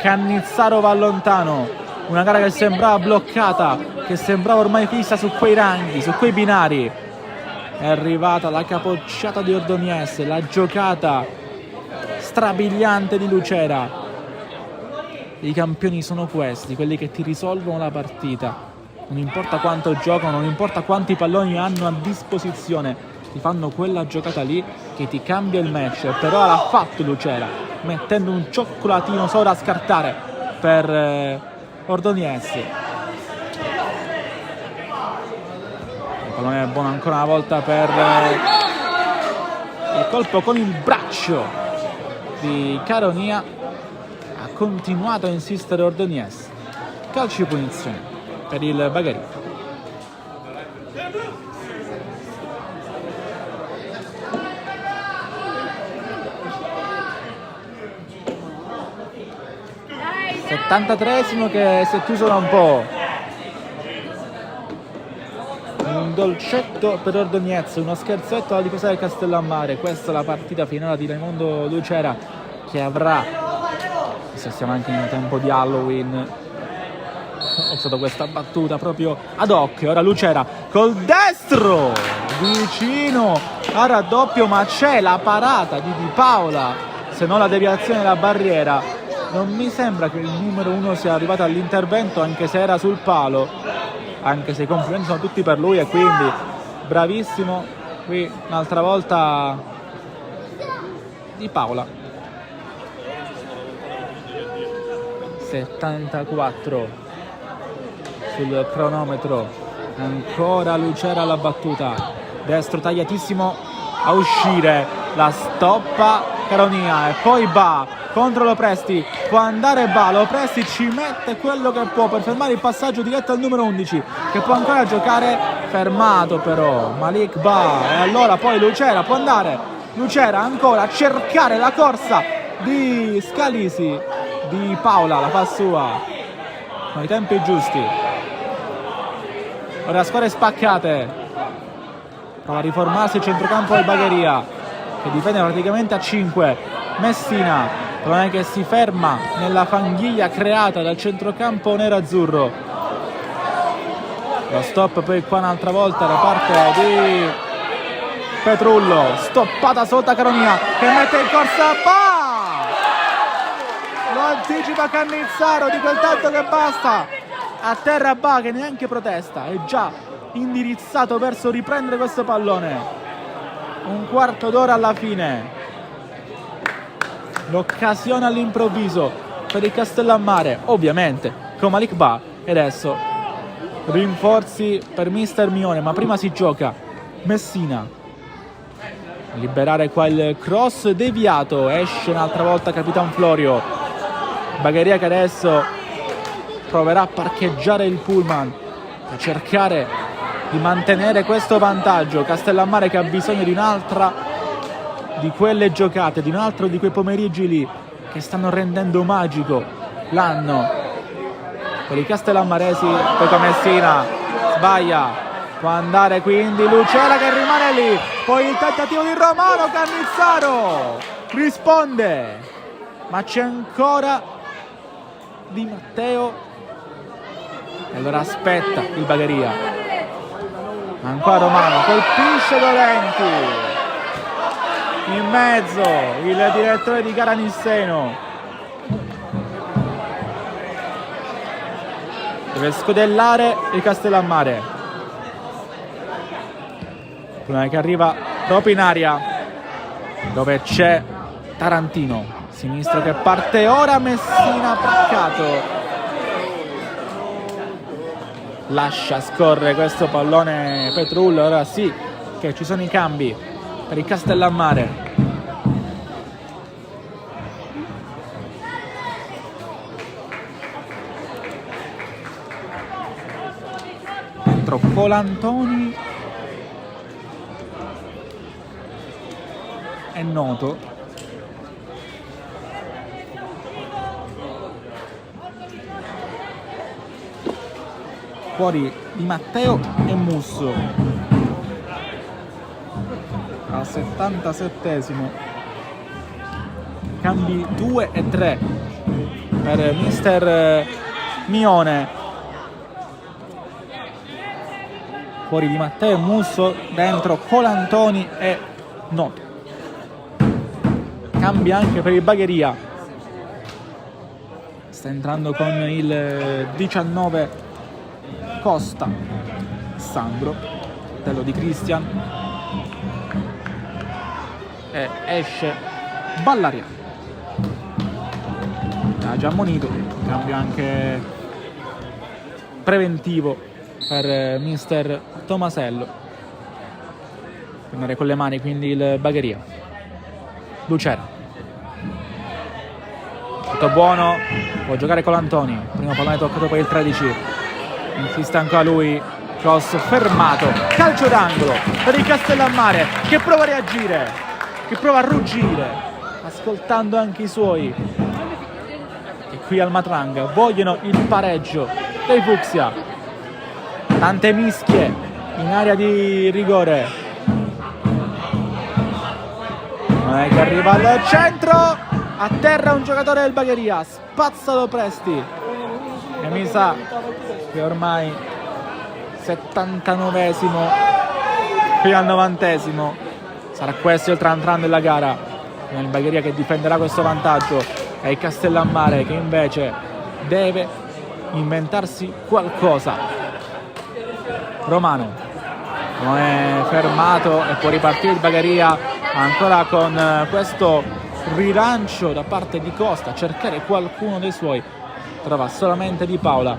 Cannizzaro va lontano, una gara che sembrava bloccata, che sembrava ormai fissa su quei ranghi, su quei binari. È arrivata la capocciata di Ordoniez, la giocata strabiliante di Lucera. I campioni sono questi, quelli che ti risolvono la partita. Non importa quanto giocano, non importa quanti palloni hanno a disposizione, ti fanno quella giocata lì che ti cambia il match. Per ora l'ha fatto Lucera, mettendo un cioccolatino solo da scartare per Ordoniez. Il pallone è buono ancora una volta per il colpo con il braccio di Caronia. Ha continuato a insistere Ordoniez. Calcio di punizione per il Bagheria. Il 73esimo che si è chiuso da un po'. Un dolcetto per Ordoniez, uno scherzetto alla difesa del Castellammare. Questa è la partita finale di Raimondo Lucera, che avrà, se siamo anche in tempo di Halloween, ho usato questa battuta proprio ad hoc. Ora Lucera col destro vicino a raddoppio, ma c'è la parata di Di Paola, se non la deviazione della barriera. Non mi sembra che il numero 1 sia arrivato all'intervento, anche se era sul palo, anche se i complimenti sono tutti per lui, e quindi bravissimo. Qui un'altra volta Di Paola. 74 sul cronometro, ancora Lucera alla battuta, destro tagliatissimo a uscire, la stoppa Caronia e poi Ba contro Lopresti, può andare Ba, Lopresti ci mette quello che può per fermare il passaggio diretto al numero 11, che può ancora giocare, fermato però Malik Ba. E allora poi Lucera può andare, Lucera ancora a cercare la corsa di Scalisi, Di Paola la fa sua con i tempi giusti. Ora squadre spaccate, prova a riformarsi il centrocampo del Bagheria, che difende praticamente a 5. Messina, non è che si ferma nella fanghiglia creata dal centrocampo nero-azzurro. Lo stop poi qua un'altra volta da parte di Petrullo, stoppata sotto Caronia che mette in corsa Ba! Lo anticipa Cannizzaro di quel tanto che basta. A terra Ba che neanche protesta, è già indirizzato verso riprendere questo pallone. Un quarto d'ora alla fine. L'occasione all'improvviso per il Castellammare, ovviamente con Malik Ba. E adesso rinforzi per Mister Mione, ma prima si gioca Messina. Liberare qua il cross deviato, esce un'altra volta Capitan Florio. Bagheria che adesso proverà a parcheggiare il pullman per cercare di mantenere questo vantaggio. Castellammare che ha bisogno di un'altra di quelle giocate, di un altro di quei pomeriggi lì che stanno rendendo magico l'anno per i castellammaresi. Poi con Messina sbaglia, può andare quindi Lucera che rimane lì, poi il tentativo di Romano, Cannizzaro risponde, ma c'è ancora Di Matteo e allora aspetta il Bagheria. Ancora Romano, colpisce Dolenti, in mezzo il direttore di gara Nisseno, deve scodellare il Castellammare. Prima che arriva proprio in aria dove c'è Tarantino, sinistro che parte ora, Messina placcato, lascia scorrere questo pallone Petrullo. Ora sì che ci sono i cambi per il Castellammare. dentro Colantoni è Noto. Fuori Di Matteo e Musso. Al 77esimo cambi 2 e 3 per mister Mione. Fuori Di Matteo e Musso, dentro Colantoni e Noto. Cambia anche per il Bagheria, sta entrando con il 19 Costa, Sandro, fratello di Cristian, e esce Ballaria. Ha già ammonito, cambio anche preventivo per mister Tomasello. Prendere con le mani quindi il Bagheria. Lucera, tutto buono, può giocare Colantoni, primo pallone toccato per il 13, insiste ancora lui, cross fermato, calcio d'angolo per il Castellammare che prova a reagire, che prova a ruggire, ascoltando anche i suoi, e qui al Matranga vogliono il pareggio dei Fucsia. Tante mischie in area di rigore. Non è che arriva al centro, a terra un giocatore del Bagheria, spazzalo Presti, e mi sa che ormai 79esimo qui al 90esimo sarà questo il tran tran della gara. Il Bagheria che difenderà questo vantaggio e il Castellammare che invece deve inventarsi qualcosa. Romano non è fermato e può ripartire il Bagheria ancora con questo rilancio da parte di Costa, cercare qualcuno dei suoi, trova solamente Di Paola,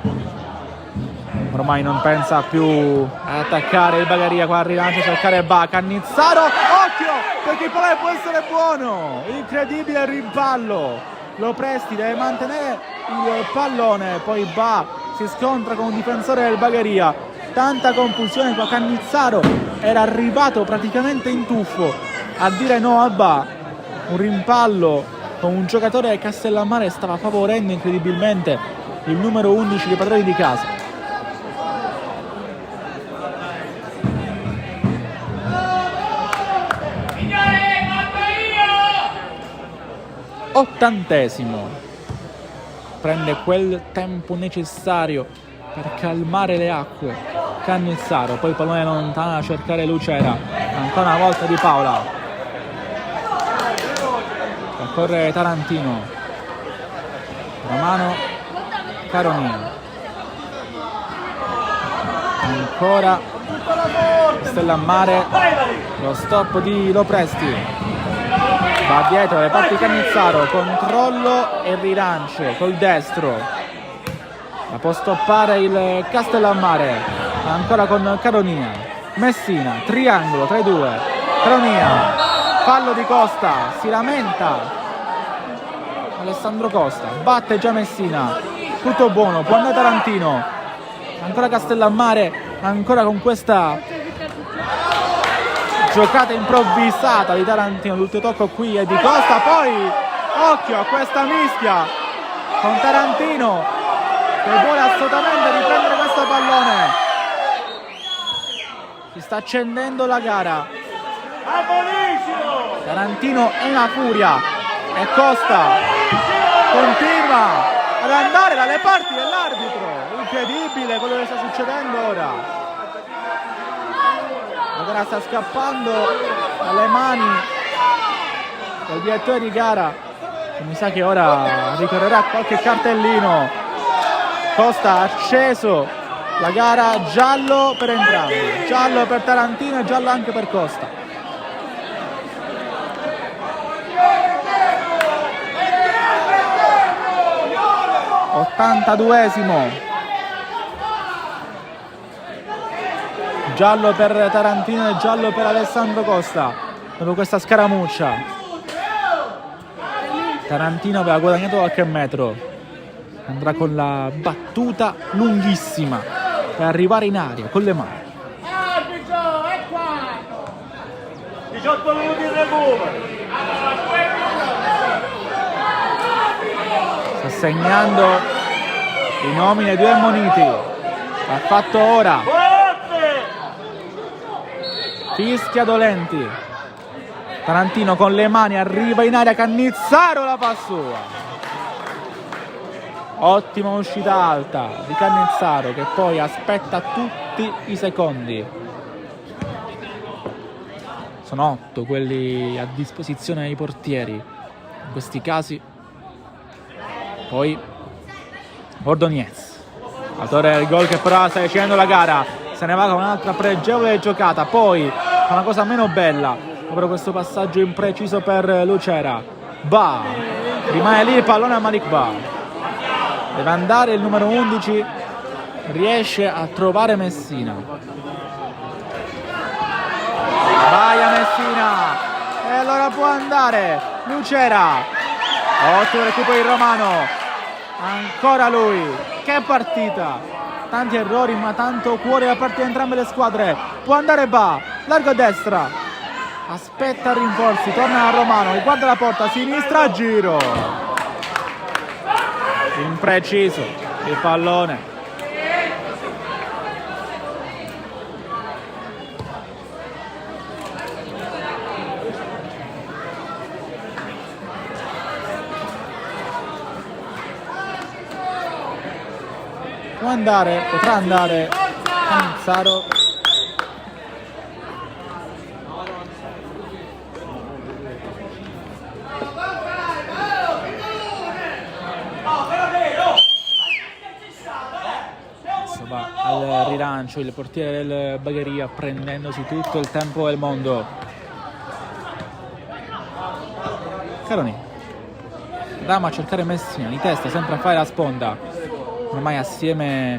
ormai non pensa più ad attaccare il Bagheria, qua al rilancio cercare Cannizzaro, occhio perché il pallone può essere buono, incredibile rimpallo, lo Presti deve mantenere il pallone, poi si scontra con un difensore del Bagheria, tanta confusione qua, Cannizzaro era arrivato praticamente in tuffo a dire no a un rimpallo con un giocatore del Castellammare stava favorendo incredibilmente il numero 11 dei padroni di casa. Ottantesimo, prende quel tempo necessario per calmare le acque Cannizzaro, poi pallone lontano a cercare Lucera, ancora una volta Di Paola, corre Tarantino, Romano, Caronia, ancora Castellammare, lo stop di Lopresti, va dietro le parti Cannizzaro, controllo e rilancio col destro, la può stoppare il Castellammare, ancora con Caronia, Messina, triangolo tra i due, Caronia, fallo di Costa, si lamenta Alessandro Costa, batte già Messina, tutto buono, può andare Tarantino, ancora Castellammare, ancora con questa giocata improvvisata di Tarantino, l'ultimo tocco qui è di Costa, poi occhio a questa mischia con Tarantino che vuole assolutamente riprendere questo pallone, si sta accendendo la gara, Tarantino è una furia e Costa continua ad andare dalle parti dell'arbitro, incredibile quello che sta succedendo ora, la gara sta scappando dalle mani del direttore di gara, che mi sa che ora ricorrerà qualche cartellino. Costa ha acceso la gara, giallo per entrambi, giallo per Tarantino e giallo anche per Costa. 82esimo, giallo per Tarantino e giallo per Alessandro Costa dopo questa scaramuccia. Tarantino aveva guadagnato qualche metro, andrà con la battuta lunghissima per arrivare in aria con le mani. 18 minuti di recupero. Sta segnando i nomi dei due ammoniti. L'ha fatto ora. Fischia Dolenti. Tarantino con le mani arriva in aria, Cannizzaro la fa sua. Ottima uscita alta di Cannizzaro che poi aspetta tutti i secondi. Sono 8 quelli a disposizione dei portieri in questi casi. Poi Ordonez, autore del gol che però sta decidendo la gara, se ne va con un'altra pregevole giocata. Poi fa una cosa meno bella, ovvero questo passaggio impreciso per Lucera. Ba, rimane lì il pallone a Malik Ba. Deve andare il numero 11, riesce a trovare Messina. Vai a Messina e allora può andare Lucera. Ottimo recupero di Romano, ancora lui. Che partita, tanti errori ma tanto cuore da parte di entrambe le squadre. Può andare Ba, largo a destra, aspetta rinforzi, torna a Romano, guarda la porta, sinistra, giro impreciso il pallone. Può andare, potrà andare Cannizzaro. Al rilancio il portiere del Bagheria prendendosi tutto il tempo del mondo. Caroni Rama a cercare Messina di testa, sempre a fare la sponda, ormai assieme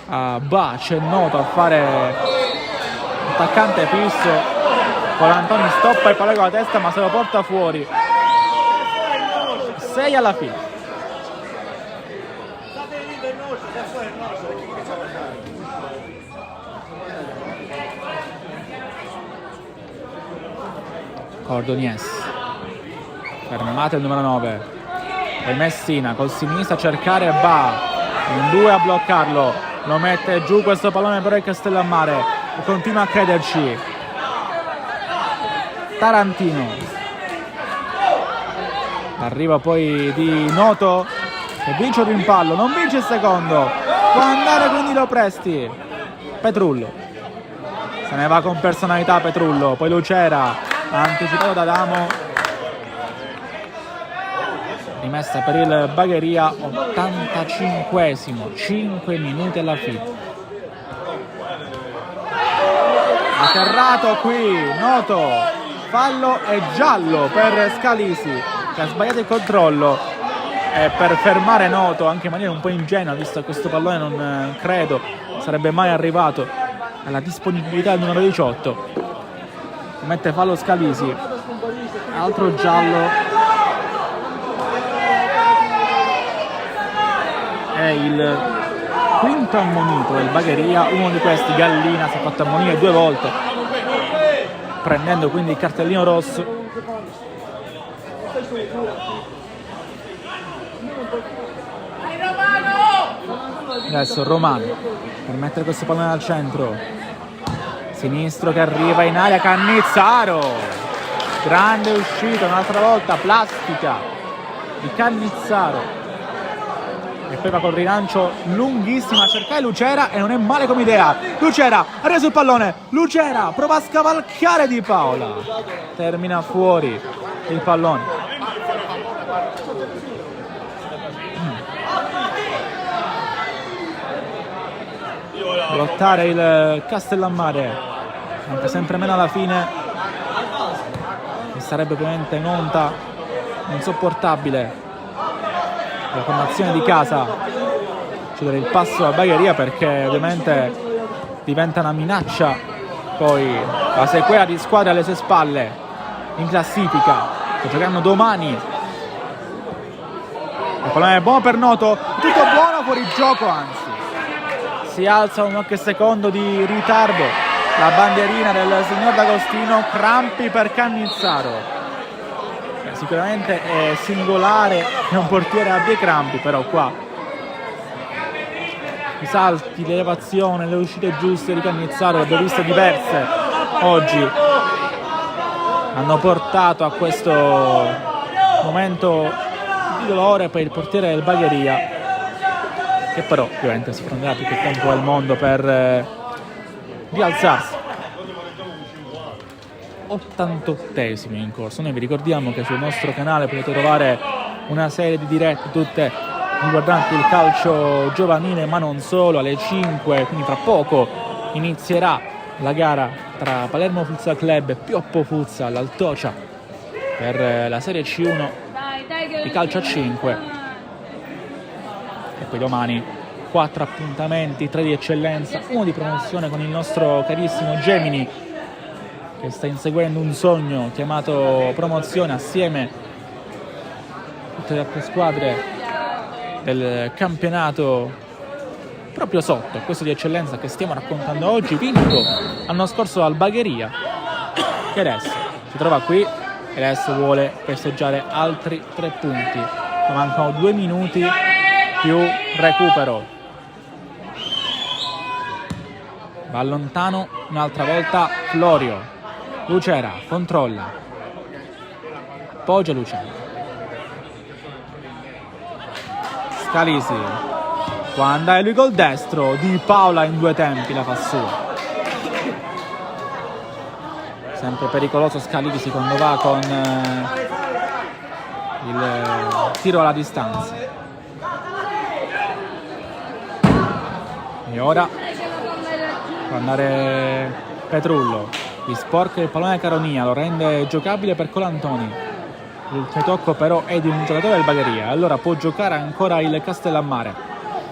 a Ba c'è Noto a fare attaccante fisso. Colantoni stoppa il pallone con la testa ma se lo porta fuori. 6 alla fine. Ordonez, fermate il numero 9, poi Messina col sinistro a cercare Ba, in 2 a bloccarlo, lo mette giù questo pallone però il Castellammare e continua a crederci. Tarantino, l'arrivo poi di Noto che vince il rimpallo, non vince il secondo, può andare quindi Lo Presti. Petrullo, se ne va con personalità Petrullo, poi Lucera anticipato da Adamo, rimessa per il Bagheria, 85esimo, 5 minuti alla fine. Atterrato qui Noto, fallo e giallo per Scalisi che ha sbagliato il controllo e per fermare Noto anche in maniera un po' ingenua, visto che questo pallone non credo sarebbe mai arrivato alla disponibilità del numero 18. Mette fallo Scalisi, altro giallo è il quinto ammonito del Bagheria. Uno di questi, Gallina, si è fatto ammonire 2 volte prendendo quindi il cartellino rosso. Adesso Romano per mettere questo pallone al centro, sinistro che arriva in aria, Cannizzaro, grande uscita un'altra volta, plastica di Cannizzaro e poi va col rilancio lunghissimo a cercare Lucera e non è male come idea. Lucera arriva sul pallone, Lucera prova a scavalcare Di Paola, termina fuori il pallone. Lottare il Castellammare, anche sempre meno alla fine, mi sarebbe ovviamente un'onta insopportabile la formazione di casa cedere il passo a Bagheria, perché ovviamente diventa una minaccia poi la sequela di squadre alle sue spalle in classifica che giocheranno domani. Il pallone è buono per Noto, tutto buono, fuori gioco, anzi si alza un qualche secondo di ritardo la bandierina del signor D'Agostino. Crampi per Cannizzaro. Sicuramente è singolare che un portiere abbia i crampi, però qua i salti, l'elevazione, le uscite giuste di Cannizzaro, le abbiamo viste diverse oggi, hanno portato a questo momento di dolore per il portiere del Bagheria, che però ovviamente si prenderà tutto il tempo del mondo per rialzarsi. 88esimo in corso. Noi vi ricordiamo che sul nostro canale potete trovare una serie di dirette tutte riguardanti il calcio giovanile, ma non solo. Alle 5, quindi tra poco, inizierà la gara tra Palermo Futsal Club e Pioppo Futsal Altocia per la Serie C1 di calcio a 5. E poi domani 4 appuntamenti, 3 di eccellenza, 1 di promozione con il nostro carissimo Gemini, che sta inseguendo un sogno chiamato promozione assieme a tutte le altre squadre del campionato proprio sotto, questo di eccellenza che stiamo raccontando oggi, vinto l'anno scorso dal Bagheria, che adesso si trova qui e adesso vuole festeggiare altri 3 punti. Mancano 2 minuti più recupero. Va lontano un'altra volta Florio. Lucera controlla, appoggia Lucera, Scalisi, qua andare lui col destro, Di Paola in 2 tempi la fa sua. Sempre pericoloso Scalisi quando va con il tiro alla distanza. E ora può andare Petrullo. Vi sporca il pallone Caronia, lo rende giocabile per Colantoni. Il tocco però è di un giocatore del Bagheria, allora può giocare ancora il Castellammare.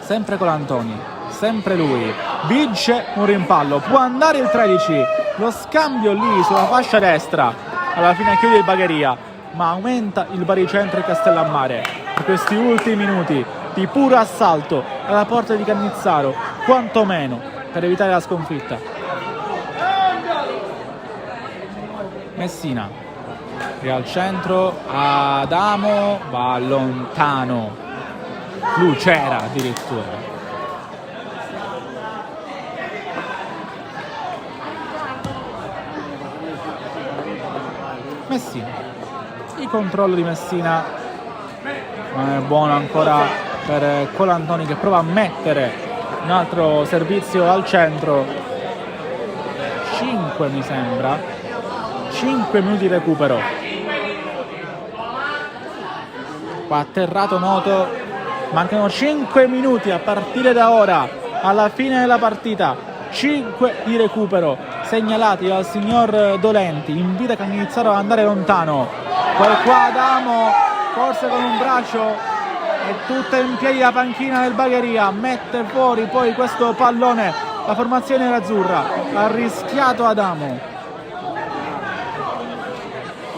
Sempre Colantoni, sempre lui. Vince un rimpallo, può andare il 13. Lo scambio lì sulla fascia destra. Alla fine chiude il Bagheria, ma aumenta il baricentro il Castellammare. In questi ultimi minuti di puro assalto alla porta di Cannizzaro, quantomeno per evitare la sconfitta. Messina al centro, Adamo va lontano, Lucera addirittura. Messina, il controllo di Messina non è buono ancora per Colantoni, che prova a mettere un altro servizio al centro. 5 mi sembra. 5 minuti di recupero. Qua atterrato Noto. Mancano 5 minuti a partire da ora alla fine della partita. 5 di recupero segnalati dal signor Dolenti. Invita Cannizzaro ad andare lontano. Poi qua Adamo, forse con un braccio, è tutta in piedi la panchina del Bagheria. Mette fuori poi questo pallone la formazione nerazzurra. Ha rischiato Adamo.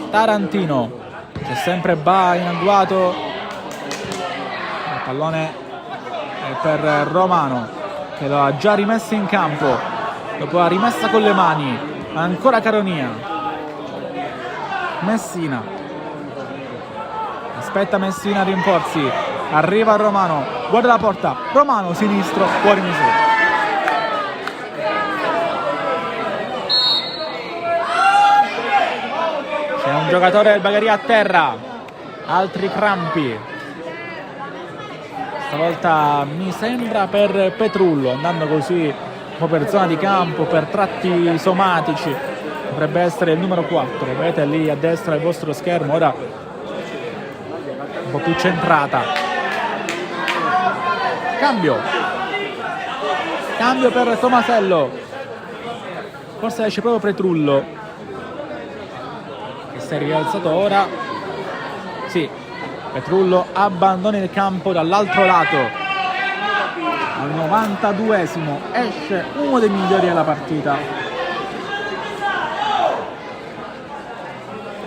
Tarantino, c'è sempre Ba in agguato, il pallone è per Romano, che lo ha già rimesso in campo dopo la rimessa con le mani. Ancora Caronia, Messina, aspetta Messina a rinforzi, arriva Romano, guarda la porta, Romano sinistro, fuori misura. C'è un giocatore del Bagheria a terra, altri crampi, stavolta mi sembra per Petrullo, andando così un po' per zona di campo, per tratti somatici. Dovrebbe essere il numero 4, vedete lì a destra del vostro schermo, ora un po' più centrata. Cambio per Tomasello, forse esce proprio Petrullo, che si è rialzato ora. Sì, Petrullo abbandona il campo dall'altro lato. Al 92esimo esce uno dei migliori della partita.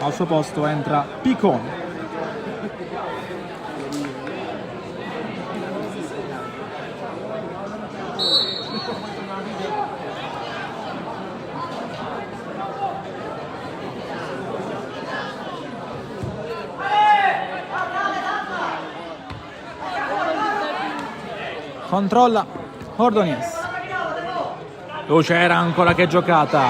Al suo posto entra Picone. controlla Ordonez. Lucera ancora che giocata,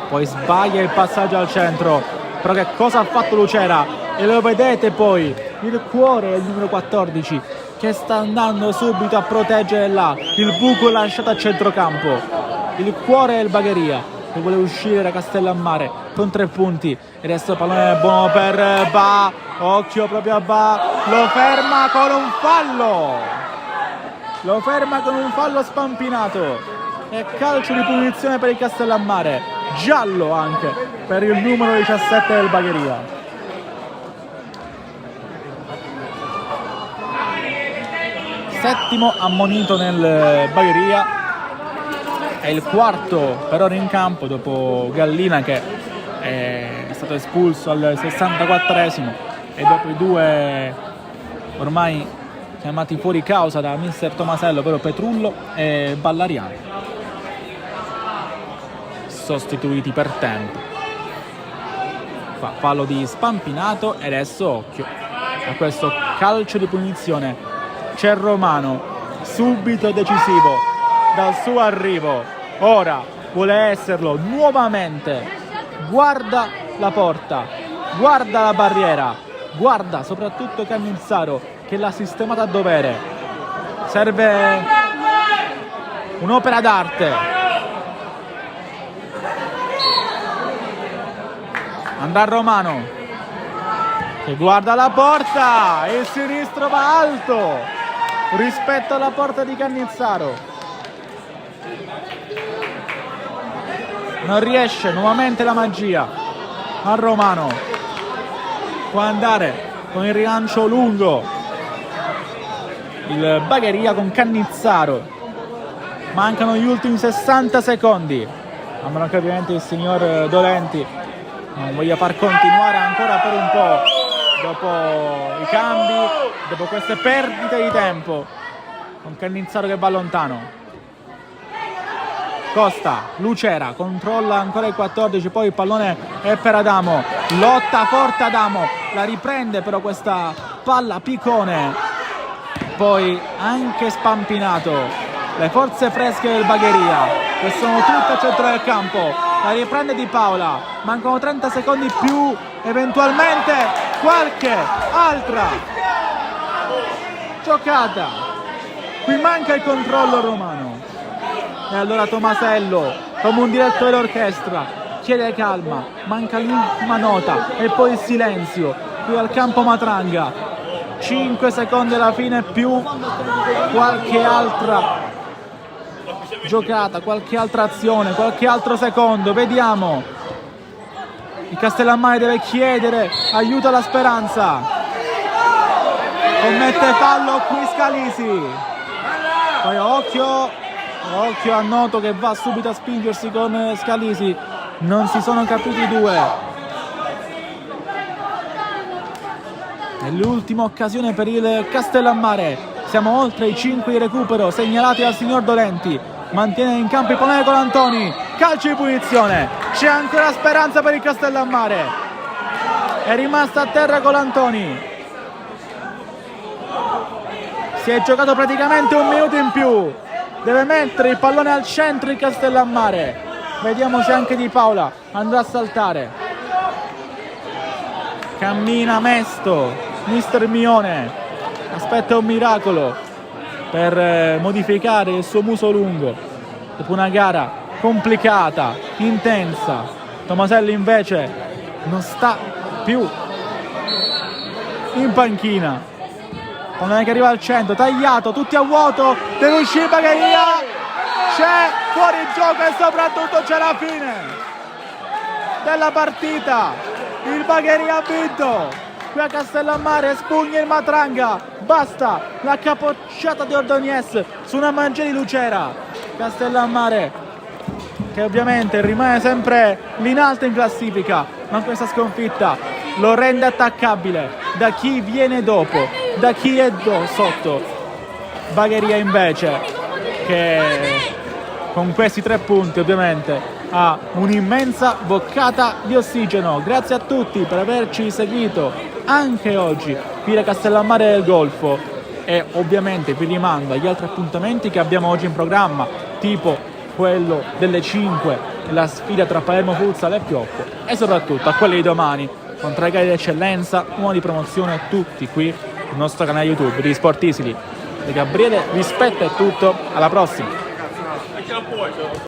poi sbaglia il passaggio al centro, però che cosa ha fatto Lucera? E lo vedete poi, il cuore del numero 14 che sta andando subito a proteggere là il buco lasciato a centrocampo. Il cuore del Bagheria che vuole uscire da Castellammare con 3 punti. E adesso il pallone è buono per Ba, occhio proprio a Ba, lo ferma con un fallo, lo ferma con un fallo spampinato. E calcio di punizione per il Castellammare, giallo anche per il numero 17 del Bagheria. Settimo ammonito nel Bagheria, è il quarto per ora in campo dopo Gallina che è stato espulso al 64esimo e dopo i 2 ormai chiamati fuori causa da mister Tomasello, ovvero Petrullo e Ballariano, sostituiti per tempo. Fallo di Spampinato e adesso occhio a questo calcio di punizione. C'è Romano, subito decisivo dal suo arrivo, ora vuole esserlo nuovamente, guarda la porta, guarda la barriera, guarda soprattutto Cannizzaro che l'ha sistemata a dovere. Serve un'opera d'arte. Andrà Romano che guarda la porta, il sinistro va alto rispetto alla porta di Cannizzaro, non riesce nuovamente la magia a Romano, può andare con il rilancio lungo il Bagheria con Cannizzaro, mancano gli ultimi 60 secondi, a meno che ovviamente il signor Dolenti non voglia far continuare ancora per un po' dopo i cambi, dopo queste perdite di tempo, con Cannizzaro che va lontano. Costa, Lucera, controlla ancora il 14, poi il pallone è per Adamo, lotta forte Adamo, la riprende però questa palla Picone, poi anche Spampinato, le forze fresche del Bagheria che sono tutte al centro del campo. La riprende Di Paola, mancano 30 secondi più, eventualmente qualche altra giocata. Qui manca il controllo Romano. E allora Tomasello, come un direttore d'orchestra, chiede calma, manca l'ultima nota e poi il silenzio. Qui al campo Matranga, 5 secondi alla fine più qualche altra giocata, qualche altra azione, qualche altro secondo, vediamo. Il Castellammare deve chiedere aiuto alla Speranza, commette fallo qui Scalisi, poi occhio a Noto che va subito a spingersi con Scalisi, non si sono capiti i due. Nell'ultima occasione per il Castellammare, siamo oltre i 5 di recupero segnalati dal signor Dolenti. Mantiene in campo il pallone con Antoni, calcio di punizione, c'è ancora speranza per il Castellammare, è rimasta a terra con Antoni, si è giocato praticamente un minuto in più, deve mettere il pallone al centro il Castellammare, vediamo se anche Di Paola andrà a saltare, cammina mesto mister Mione, aspetta un miracolo per modificare il suo muso lungo dopo una gara complicata, intensa. Tomasello invece non sta più in panchina, pallone che arriva al centro, tagliato, tutti a vuoto, deve uscire Bagheria, c'è fuori gioco e soprattutto c'è la fine della partita, il Bagheria ha vinto. Qui a Castellammare spugna il Matranga, basta la capocciata di Ordonez su una magia di Lucera. Castellammare che ovviamente rimane sempre lì in alto in classifica, ma questa sconfitta lo rende attaccabile da chi viene dopo, da chi è sotto. Bagheria invece che con questi 3 punti ovviamente ha un'immensa boccata di ossigeno. Grazie a tutti per averci seguito anche oggi qui da Castellammare del Golfo. e ovviamente vi rimando agli altri appuntamenti che abbiamo oggi in programma, tipo quello delle 5, la sfida tra Palermo Futsal e Pioppo, e soprattutto a quelli di domani con 3 gare di eccellenza, una di promozione, tutti qui sul nostro canale YouTube di Sport Easily. Da Gabriele, rispetto è tutto, alla prossima!